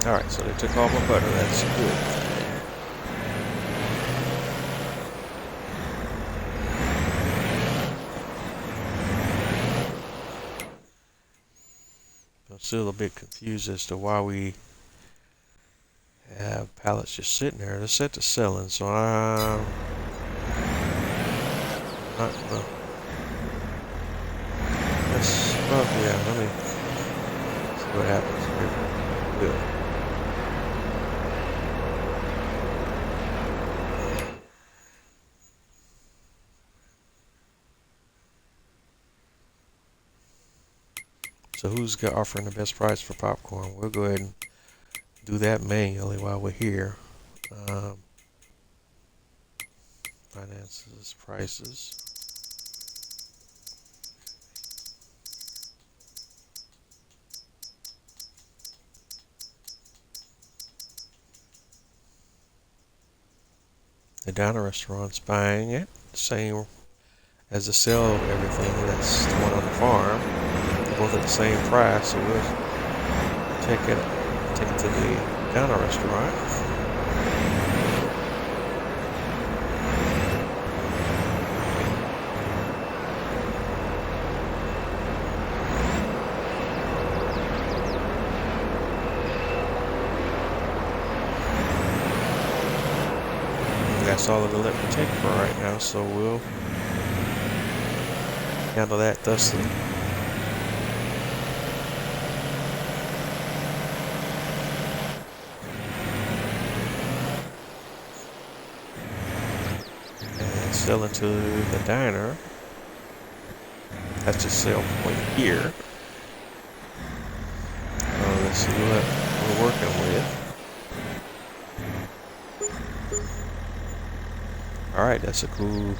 [SPEAKER 1] Alright, so they took all my butter. That's good. I'm still a bit confused as to why we have pallets just sitting there. They're set to selling, so I'm not gonna. Well, yeah, let me see what happens here. Will. So who's offering the best price for popcorn? We'll go ahead and do that manually while we're here. Finances, prices. The diner restaurant's buying it, same as the sale of everything that's the one on the farm. They're both at the same price, so we'll take it to the diner restaurant. That's all it'll let me take for right now, so we'll handle that thusly. And sell into the diner. That's the sale point here. Let's see what we're working with. Alright, that's a cool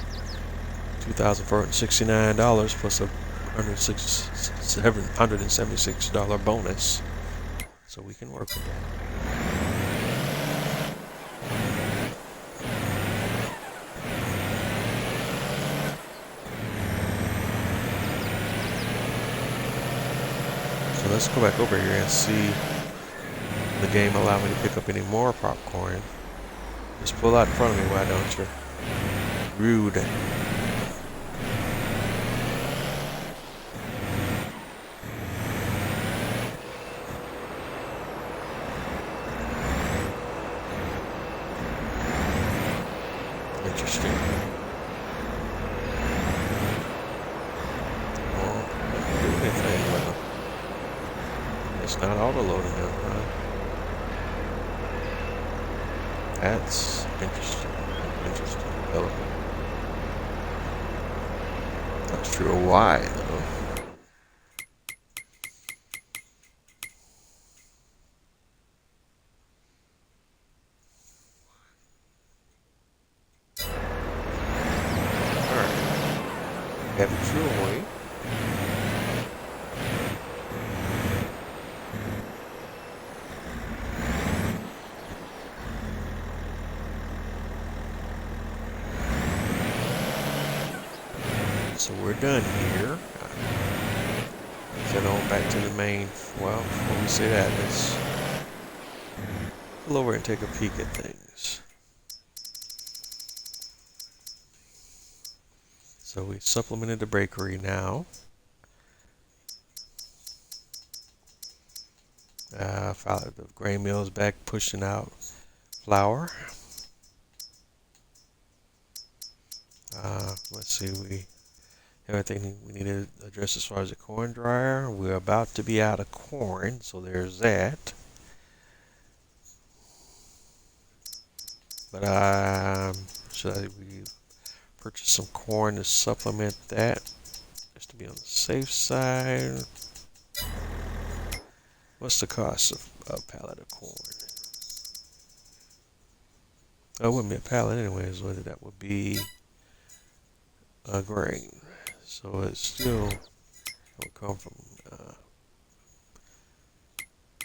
[SPEAKER 1] $2,469 plus a $776 bonus. So we can work with that. So let's go back over here and see the game allow me to pick up any more popcorn. Just pull out in front of me, why don't you? Rude. Interesting. Well, I can do anything with them. It's not auto-loading them, huh? That's interesting. Interesting development. Not sure why, though. Alright. Have it your way. So we're done here. Head on back to the main. Well, before we say that, let's pull over and take a peek at things. So we supplemented the bakery now. The grain mill is back pushing out flour. Let's see, everything we need to address as far as the corn dryer. We're about to be out of corn, so there's that. But we purchase some corn to supplement that? Just to be on the safe side. What's the cost of a pallet of corn? Oh, it wouldn't be a pallet anyways, would it? That would be a grain. So it still would come from.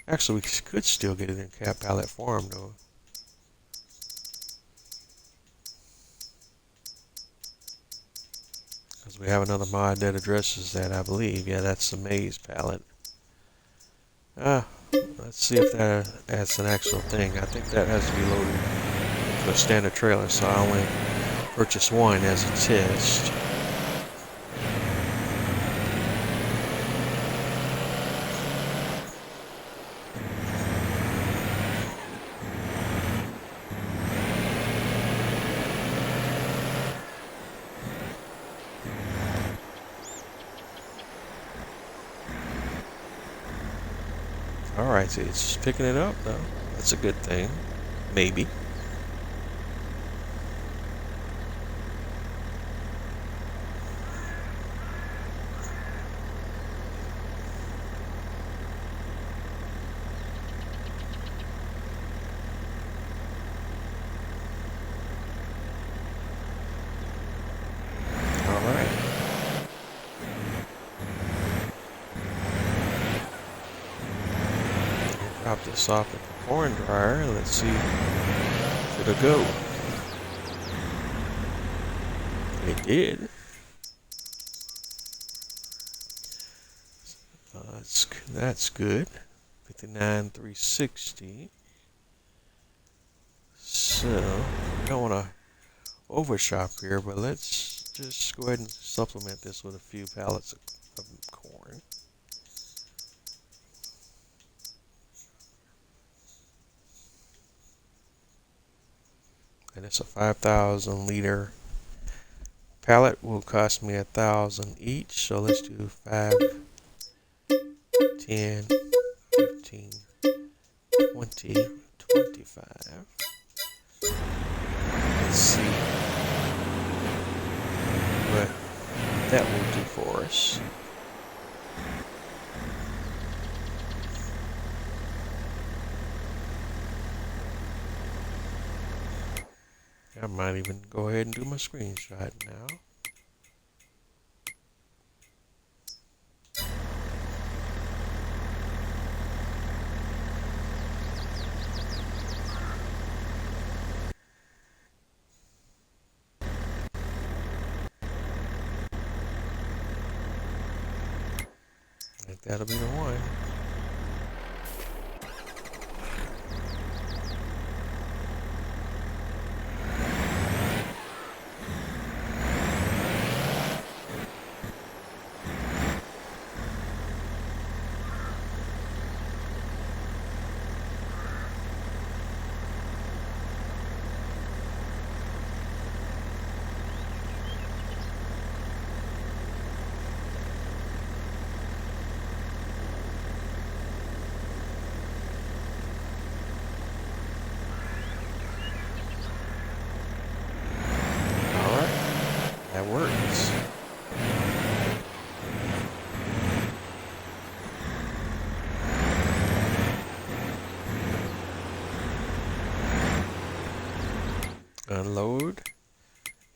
[SPEAKER 1] Actually, we could still get it in cap pallet form though. Because we have another mod that addresses that, I believe. Yeah, that's the maize pallet. Let's see if that's an actual thing. I think that has to be loaded to a standard trailer, so I only purchased one as a test. Alright, so it's picking it up though. That's a good thing. Maybe. Alright. Drop this off at the corn dryer. Let's see if it'll go. It did. That's good. 59,360. So I don't want to overshop here, but let's just go ahead and supplement this with a few pallets of corn. And it's a 5,000 liter pallet. Will cost me 1,000 each. So let's do 5, 10, 15, 20, 25. Let's see what that will do for us. I might even go ahead and do my screenshot now. I think that'll be the one. That works. Unload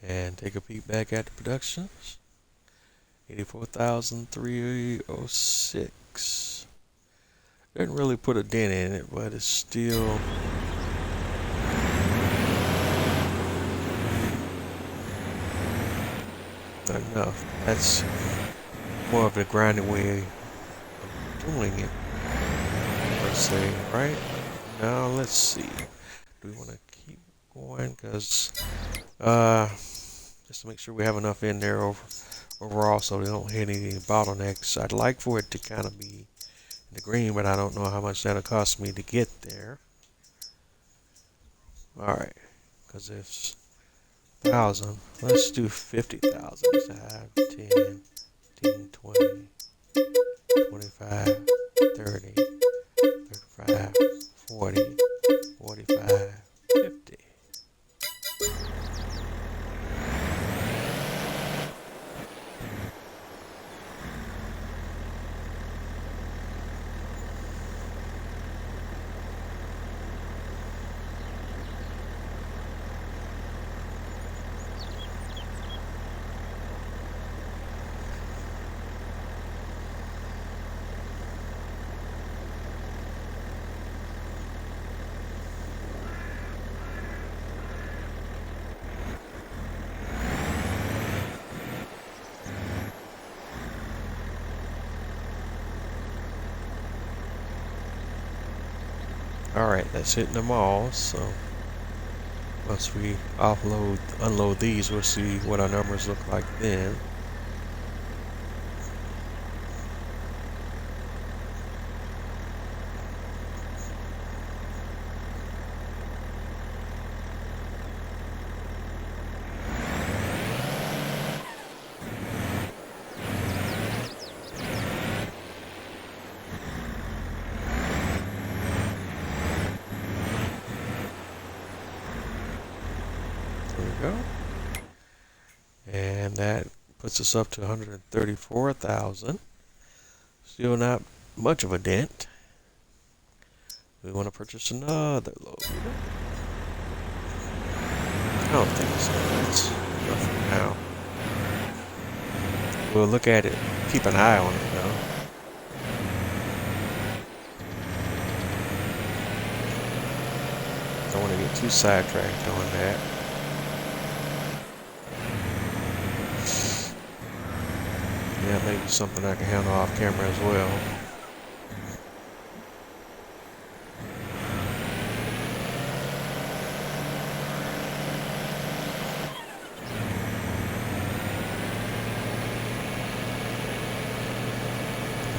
[SPEAKER 1] and take a peek back at the productions. 84,306. Didn't really put a dent in it, but it's still not enough. That's more of the grinding way of doing it, per se, right? Now let's see. Do we want to keep going? Because just to make sure we have enough in there overall so we don't hit any bottlenecks. I'd like for it to kind of be in the green, but I don't know how much that'll cost me to get there. Alright, because it's 1,000. Let's do 50,000. 5, 10, 15, 20, 25, 30, 35, 40, 45, 50. Alright, that's hitting them all. So once we unload these, we'll see what our numbers look like then. There we go. And that puts us up to 134,000. Still not much of a dent. We want to purchase another load. I don't think so. That's enough for now. We'll look at it, keep an eye on it though. Don't want to get too sidetracked on that. Yeah, maybe something I can handle off camera as well.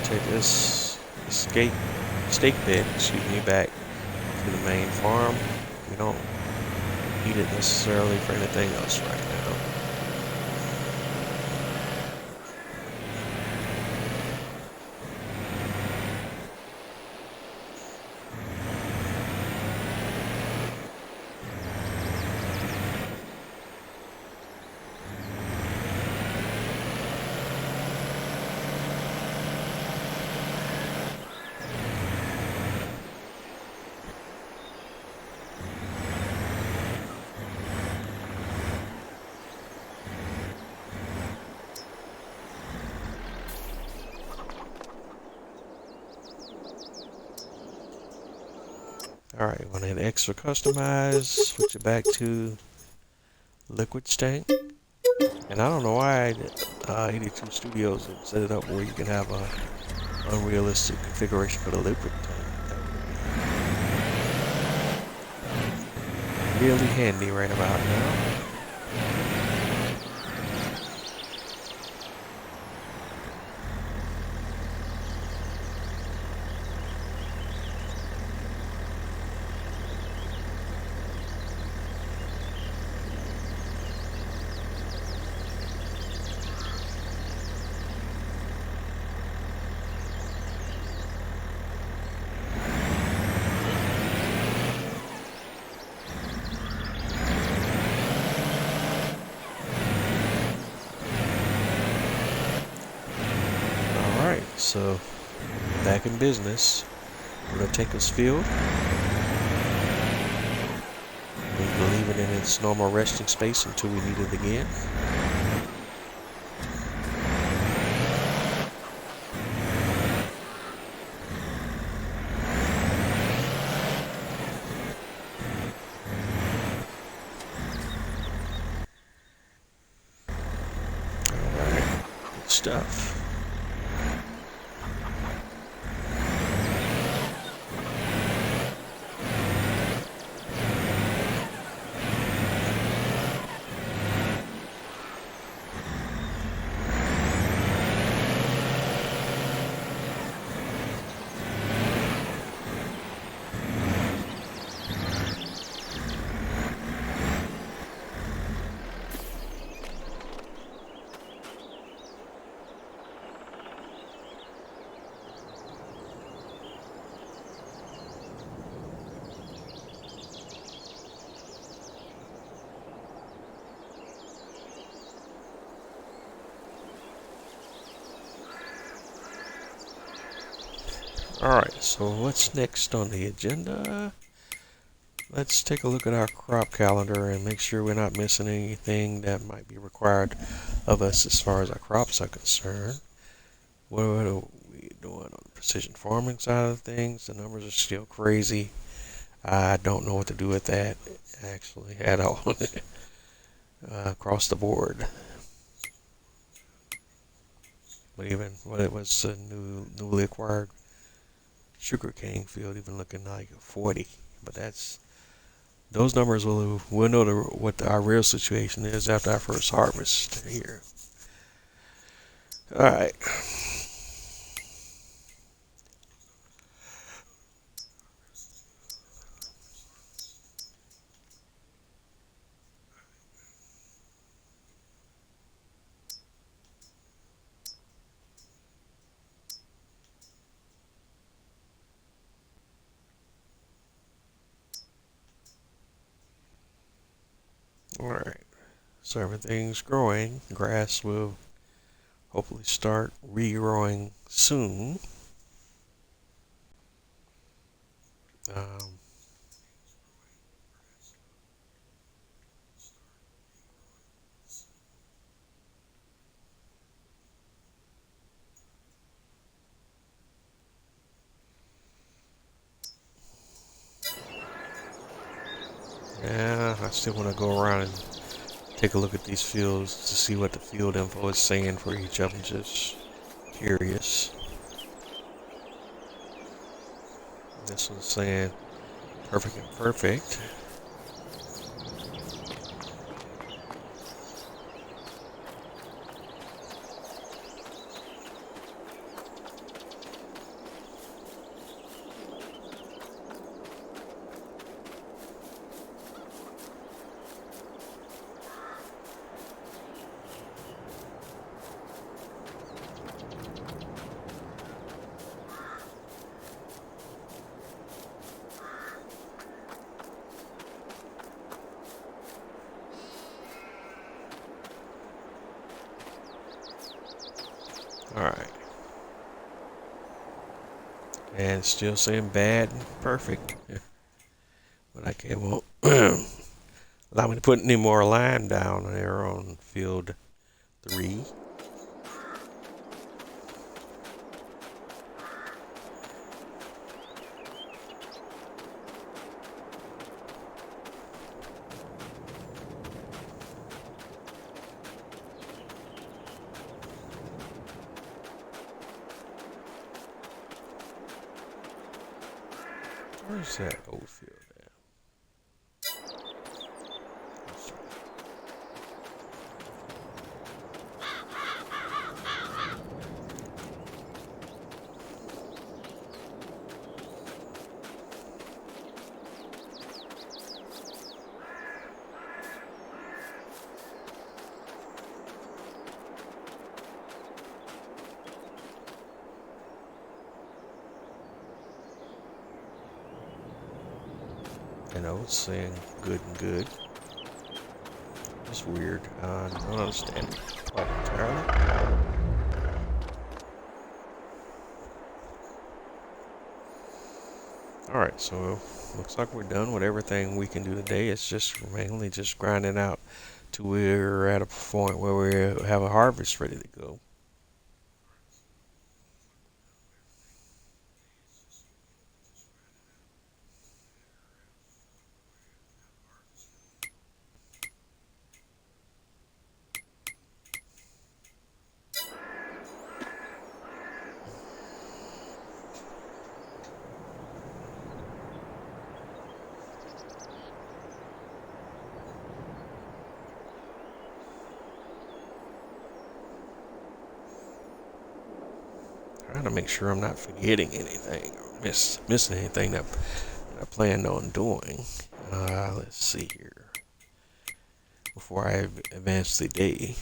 [SPEAKER 1] Take this steak bed, back to the main farm. We don't need it necessarily for anything else right now. Alright, want to hit X for customize, switch it back to liquid stank. And I don't know why 82 Studios have set it up where you can have a unrealistic configuration for the liquid tank. That would be really handy right about now. So, back in business. We're going to take this field. We'll leave it in its normal resting space until we need it again. Alright, good stuff. Alright, so what's next on the agenda? Let's take a look at our crop calendar and make sure we're not missing anything that might be required of us as far as our crops are concerned. What are we doing on the precision farming side of things? The numbers are still crazy. I don't know what to do with that, actually, at all. Across the board. But even when it was newly acquired sugarcane field even looking like 40. But those numbers we'll know what our real situation is after our first harvest here. All right. All right. So everything's growing. Grass will hopefully start regrowing soon. Um, yeah, I still want to go around and take a look at these fields to see what the field info is saying for each of them. Just curious. This one's saying perfect and perfect. All right. And still saying bad and perfect. Yeah. But I can't won't allow me to put any more line down there on field 3. Where's that old field at? You know, it's saying good and good. It's weird. I don't understand it quite entirely. Alright, so looks like we're done with everything we can do today. It's just mainly just grinding out to we're at a point where we have a harvest ready to go. Trying to make sure I'm not forgetting anything or missing anything that I planned on doing. Let's see here. Before I advance the day.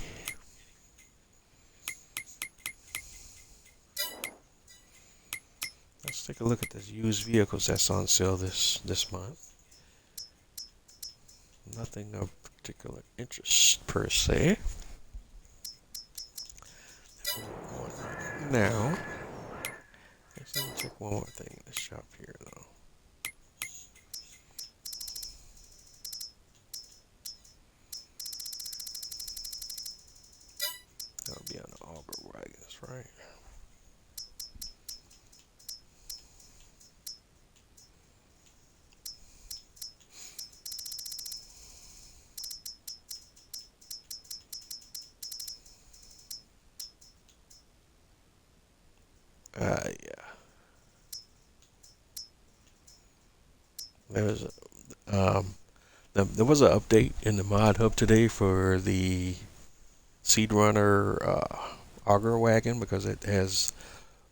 [SPEAKER 1] Let's take a look at the used vehicles that's on sale this month. Nothing of particular interest per se. Now, let's check one more thing in the shop here though. That'll be on the auger wagons, right? Yeah. There's um, there was an update in the mod hub today for the Seed Runner auger wagon because it has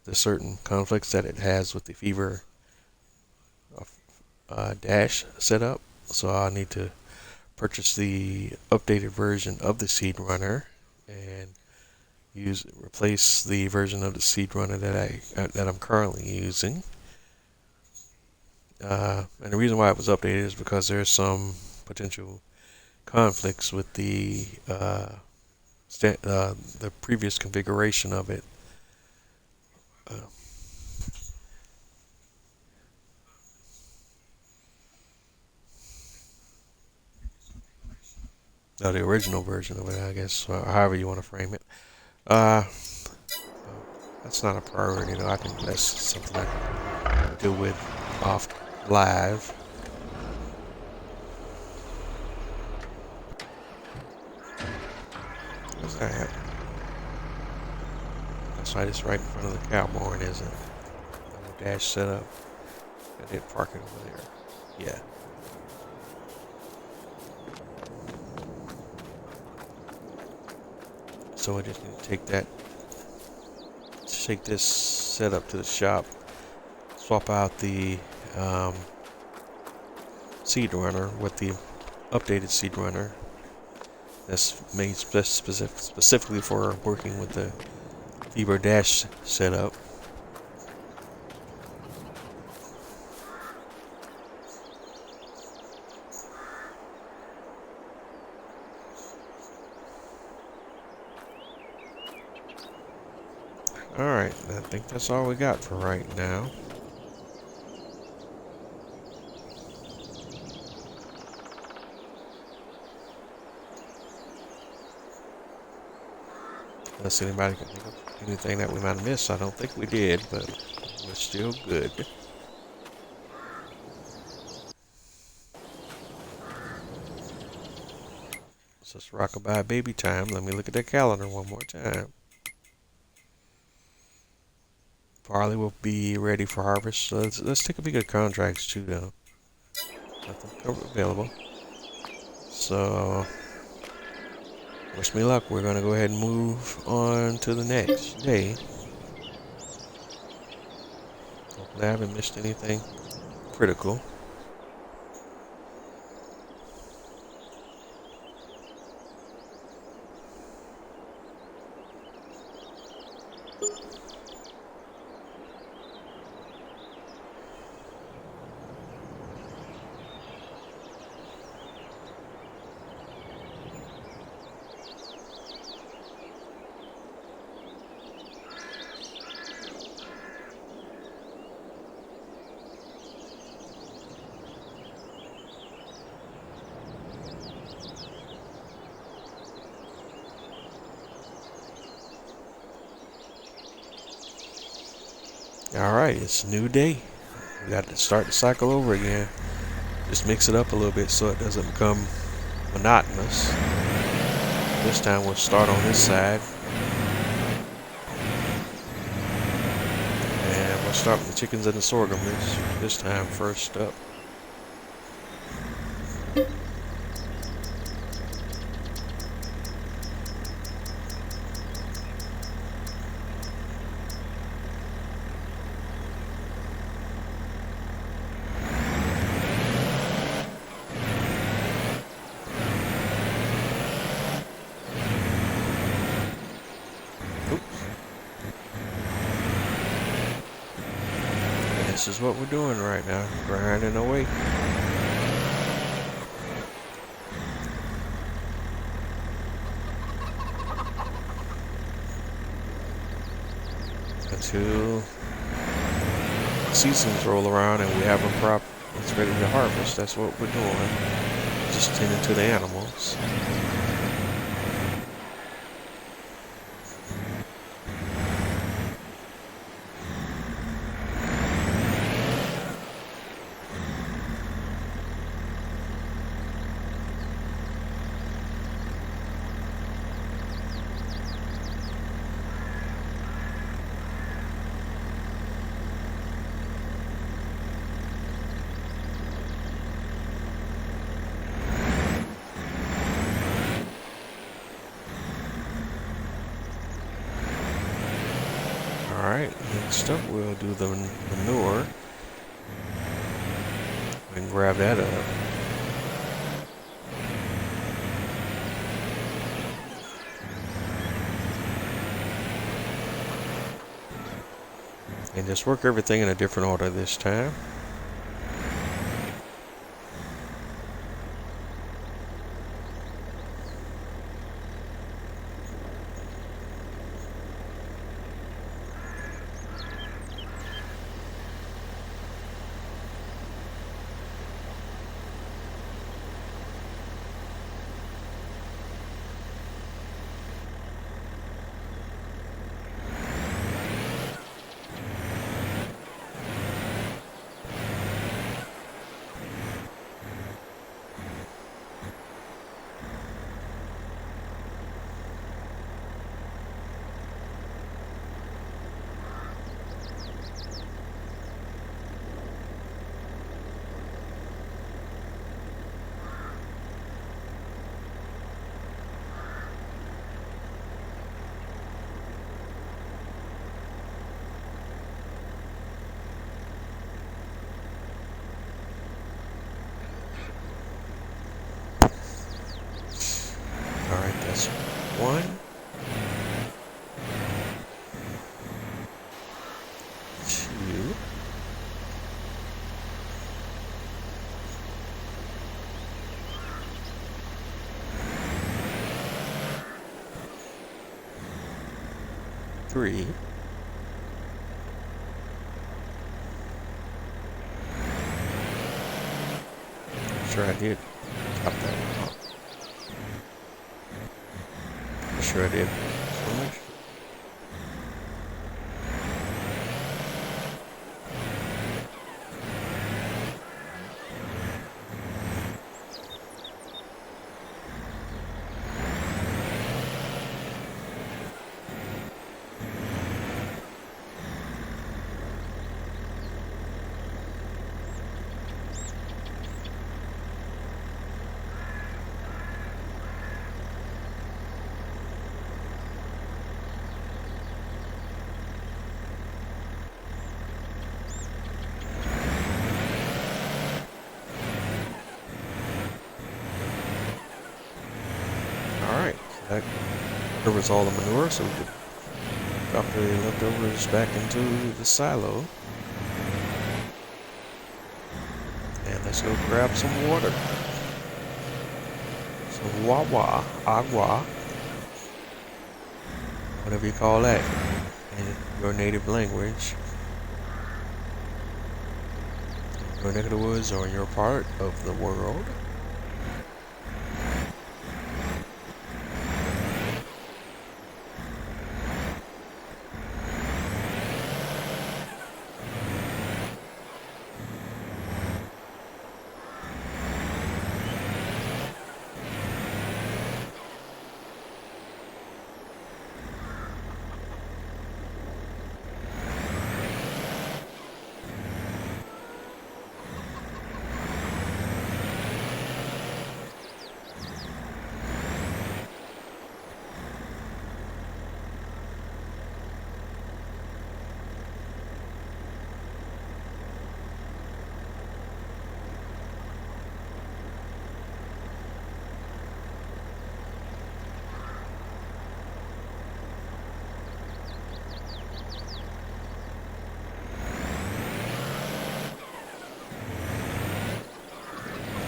[SPEAKER 1] the certain conflicts that it has with the Fever dash setup. So I need to purchase the updated version of the Seed Runner and replace the version of the Seed Runner that I'm currently using. And the reason why it was updated is because there's some potential conflicts with the previous configuration of it. Uh, the original version of it, I guess, or however you want to frame it. Uh, that's not a priority, though. That's something I can deal with off live. What's that? That's right. It's right in front of the cow barn, isn't it? The dash setup. I did park it over there. Yeah. So I just need to take this setup to the shop, swap out the seed runner with the updated seed runner that's made specifically for working with the Fever Dash setup. Alright, I think that's all we got for right now. Unless anybody can think of anything that we might have missed. I don't think we did, but we're still good. So it's rockabye baby time. Let me look at that calendar one more time. Barley will be ready for harvest. So let's take a peek at contracts too, though. Nothing available. So, wish me luck. We're gonna go ahead and move on to the next day. Hopefully, I haven't missed anything critical. Alright, it's a new day. We got to start the cycle over again. Just mix it up a little bit so it doesn't become monotonous. This time we'll start on this side. And we'll start with the chickens and the sorghum this time first up. This is what we're doing right now, grinding away. Until seasons roll around and we have a crop that's ready to harvest. That's what we're doing. Just tending to the animals. Alright, next up we'll do the manure. We can grab that up. And just work everything in a different order this time. Alright, that's 1, 2, 3, 'Sure I did top that one off. Sure I did. Alright, that covers all the manure, so we can drop the leftovers back into the silo. And let's go grab some water. Some wawa, agua, whatever you call that in your native language. In your neck of the woods or in your part of the world.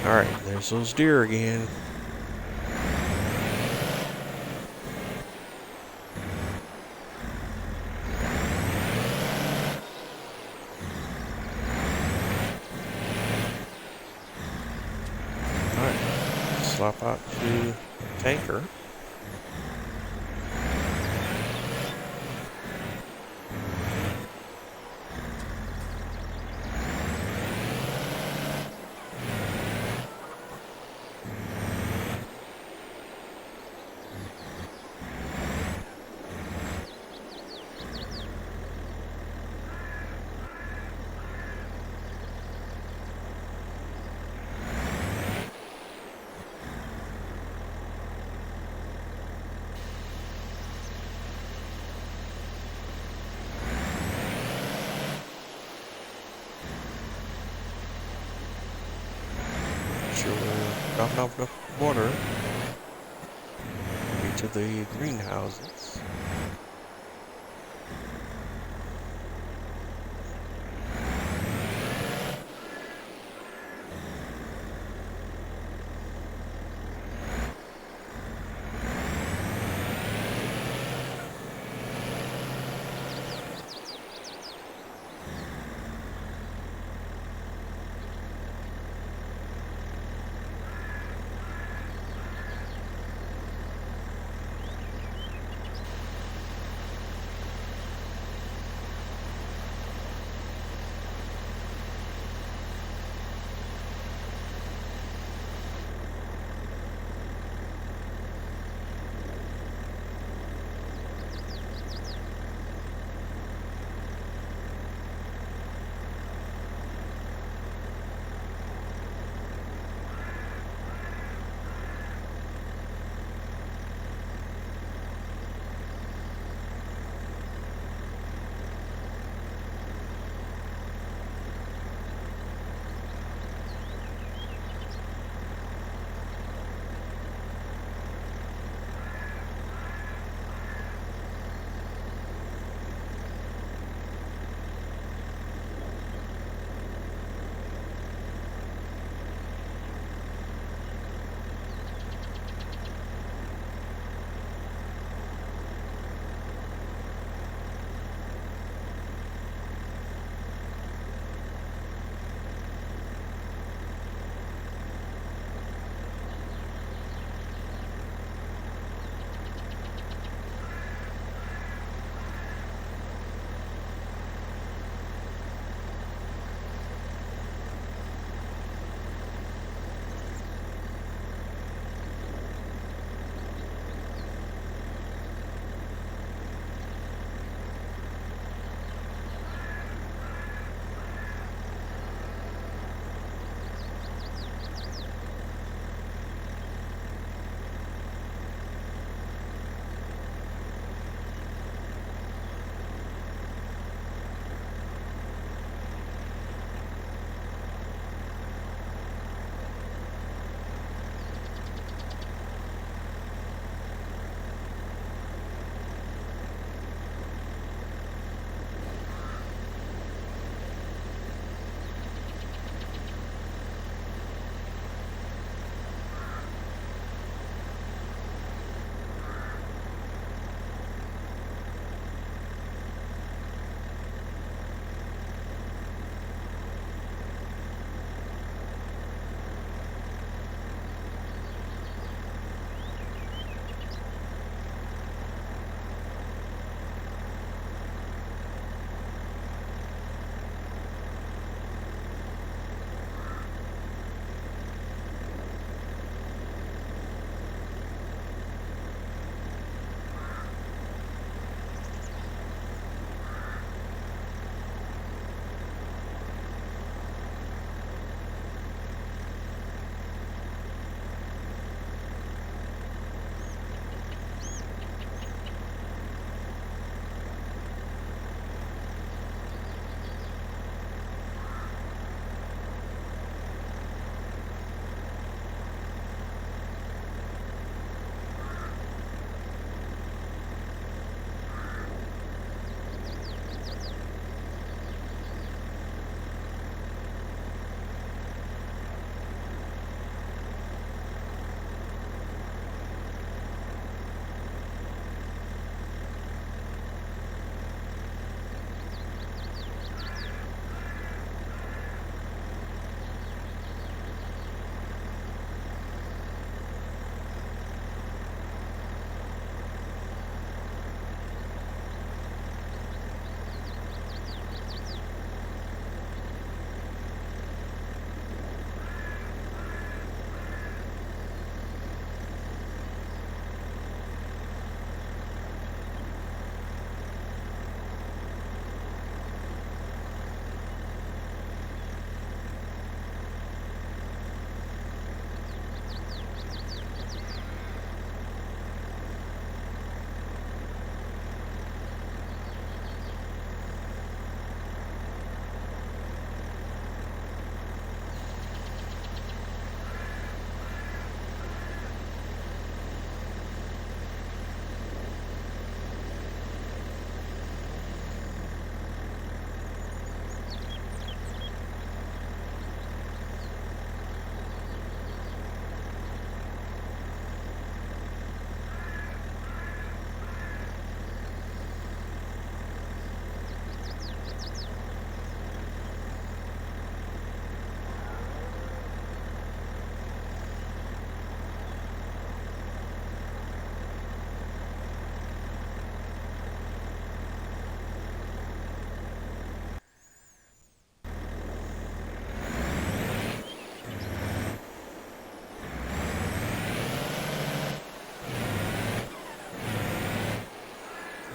[SPEAKER 1] Alright, there's those deer again. Alright, slop out to tanker. dropping off the water into the greenhouses.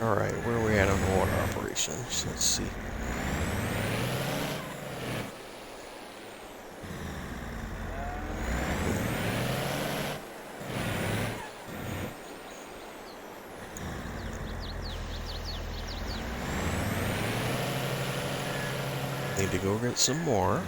[SPEAKER 1] Alright, where are we at on the water operations? Let's see. Need to go get some more.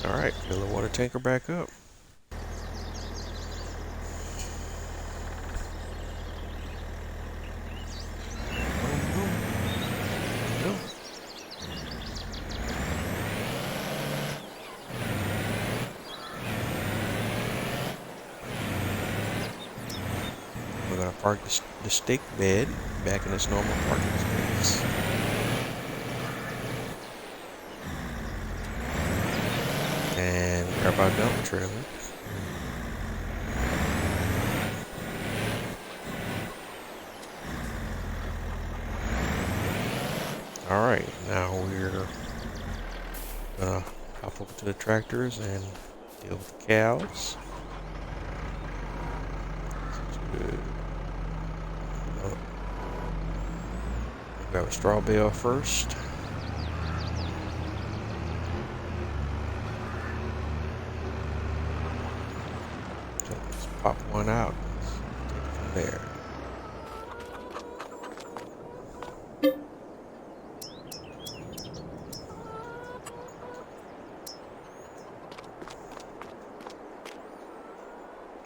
[SPEAKER 1] Alright, fill the water tanker back up. We're going to park the stake bed back in its normal parking space. And grab our dump trailer. Alright, now we're gonna hop over to the tractors and deal with the cows. Grab a straw bale first. So let's pop one out. Take it from there.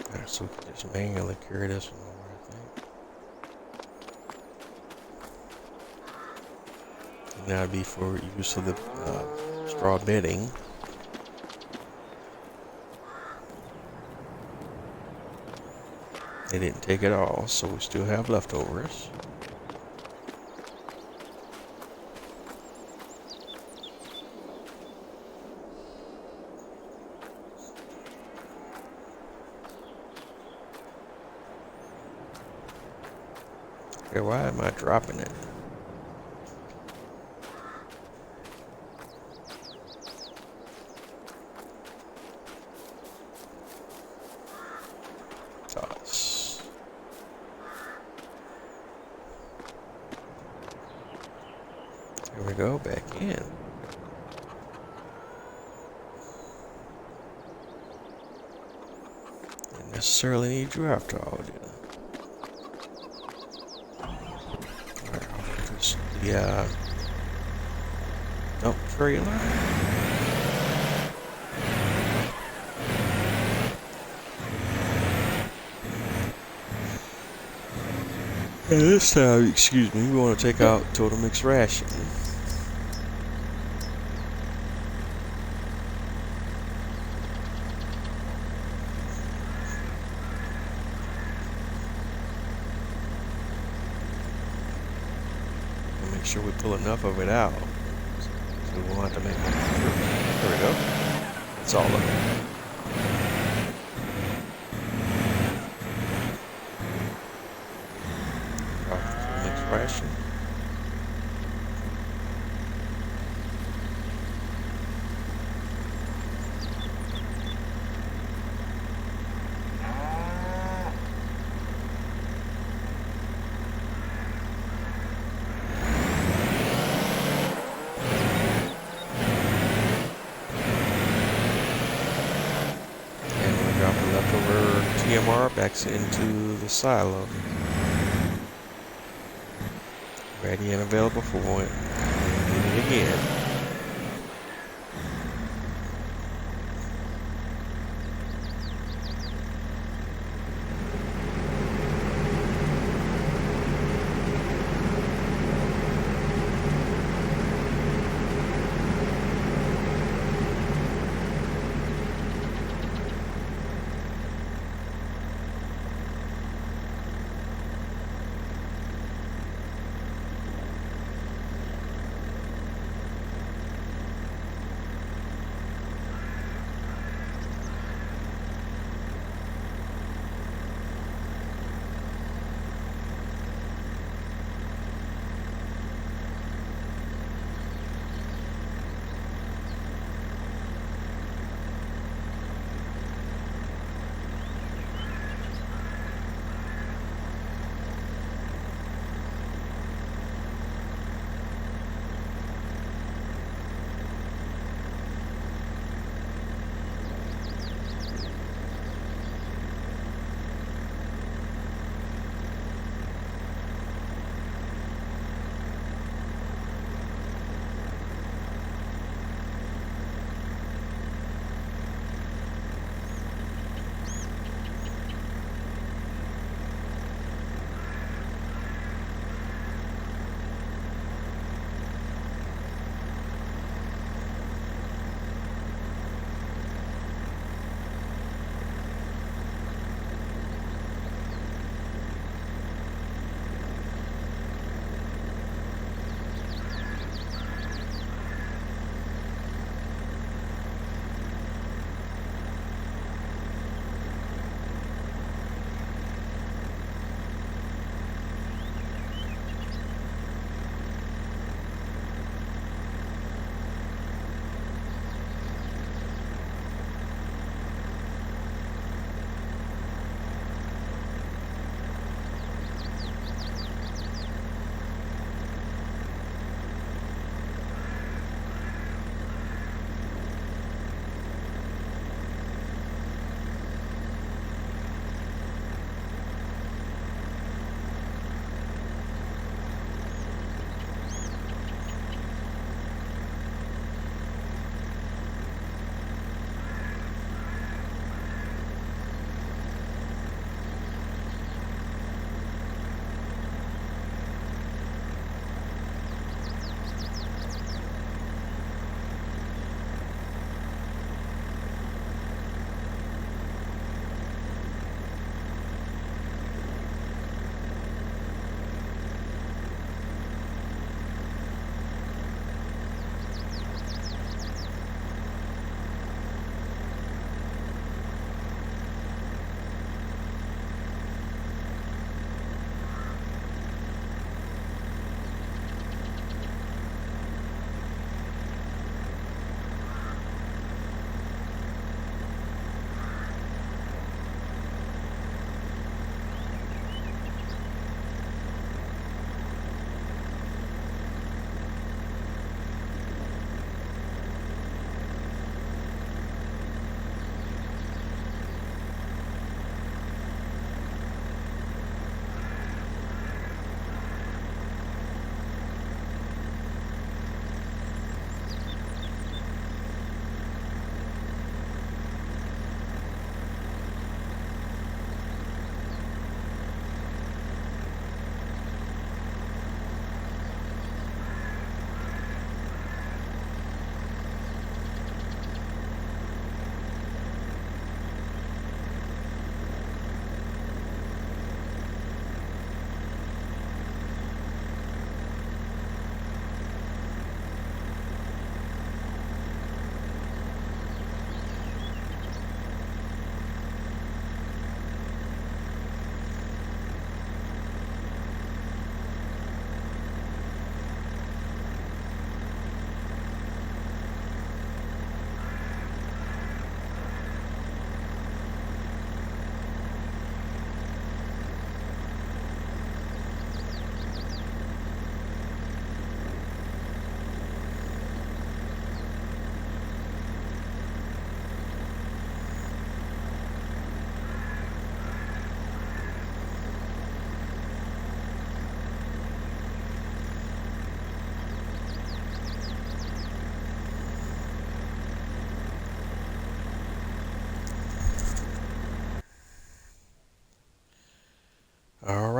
[SPEAKER 1] Alright, so we can just manually carry this one over, I think. And that'd be for use of the straw bedding. They didn't take it all, so we still have leftovers. Okay, why am I dropping it? Toss. Here we go, back in. Didn't necessarily need draft all, did I? The dump trailer. And this time, excuse me, we want to take out total mixed ration. Make sure we pull enough of it out. So we'll have to make it. There we go. That's all of it. Mixed ration. Leftover TMR backs into the silo. Ready and available for when we need it again.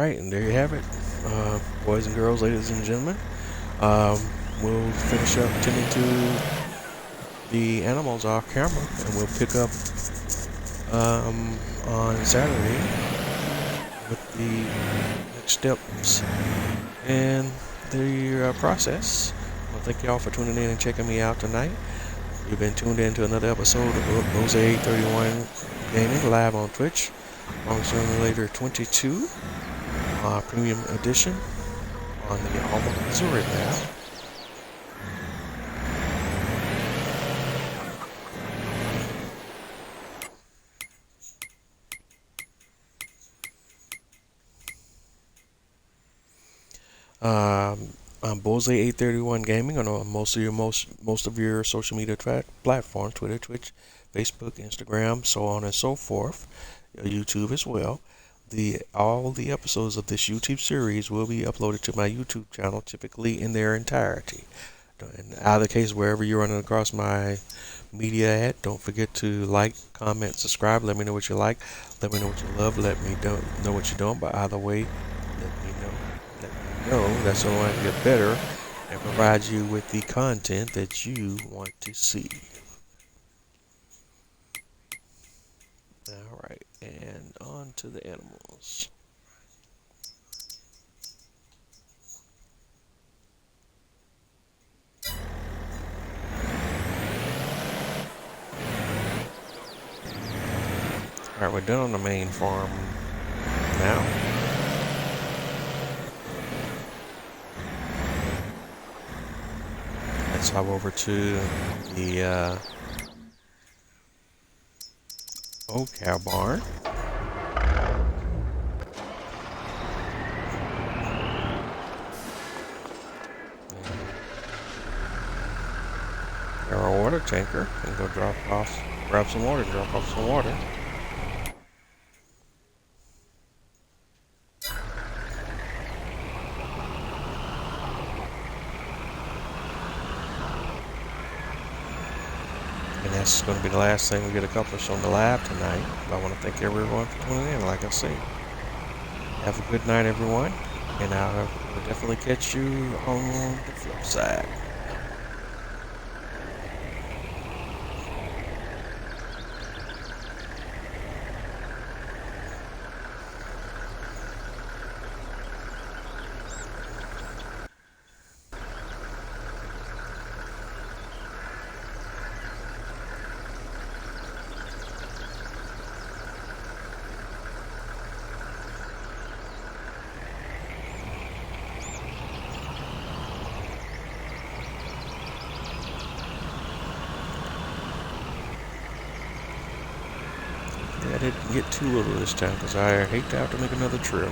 [SPEAKER 1] right, and there you have it, boys and girls, ladies and gentlemen. Um, we'll finish up tending to the animals off camera, and we'll pick up on Saturday with the next steps in the process. Well, thank y'all for tuning in and checking me out tonight. You've been tuned in to another episode of Mosaic 31 Gaming live on Twitch, on Simulator 22, Premium Edition on the Alma, Missouri map. I'm Bose831 Gaming on most of your social media platforms: Twitter, Twitch, Facebook, Instagram, so on and so forth. YouTube as well. All the episodes of this YouTube series will be uploaded to my YouTube channel, typically in their entirety. In either case, wherever you're running across my media at, don't forget to like, comment, subscribe. Let me know what you like. Let me know what you love. Let me know what you don't. But either way, let me know. That's the only way I can get better and provide you with the content that you want to see. Alright, and on to the animals. Alright, we're done on the main farm now. Let's hop over to the old cow barn. Our water tanker and go grab some water, drop off some water. And that's going to be the last thing we get accomplished on the lab tonight. I want to thank everyone for tuning in. Like I say, have a good night, everyone, and I will definitely catch you on the flip side. I didn't get too little this time because I hate to have to make another trip.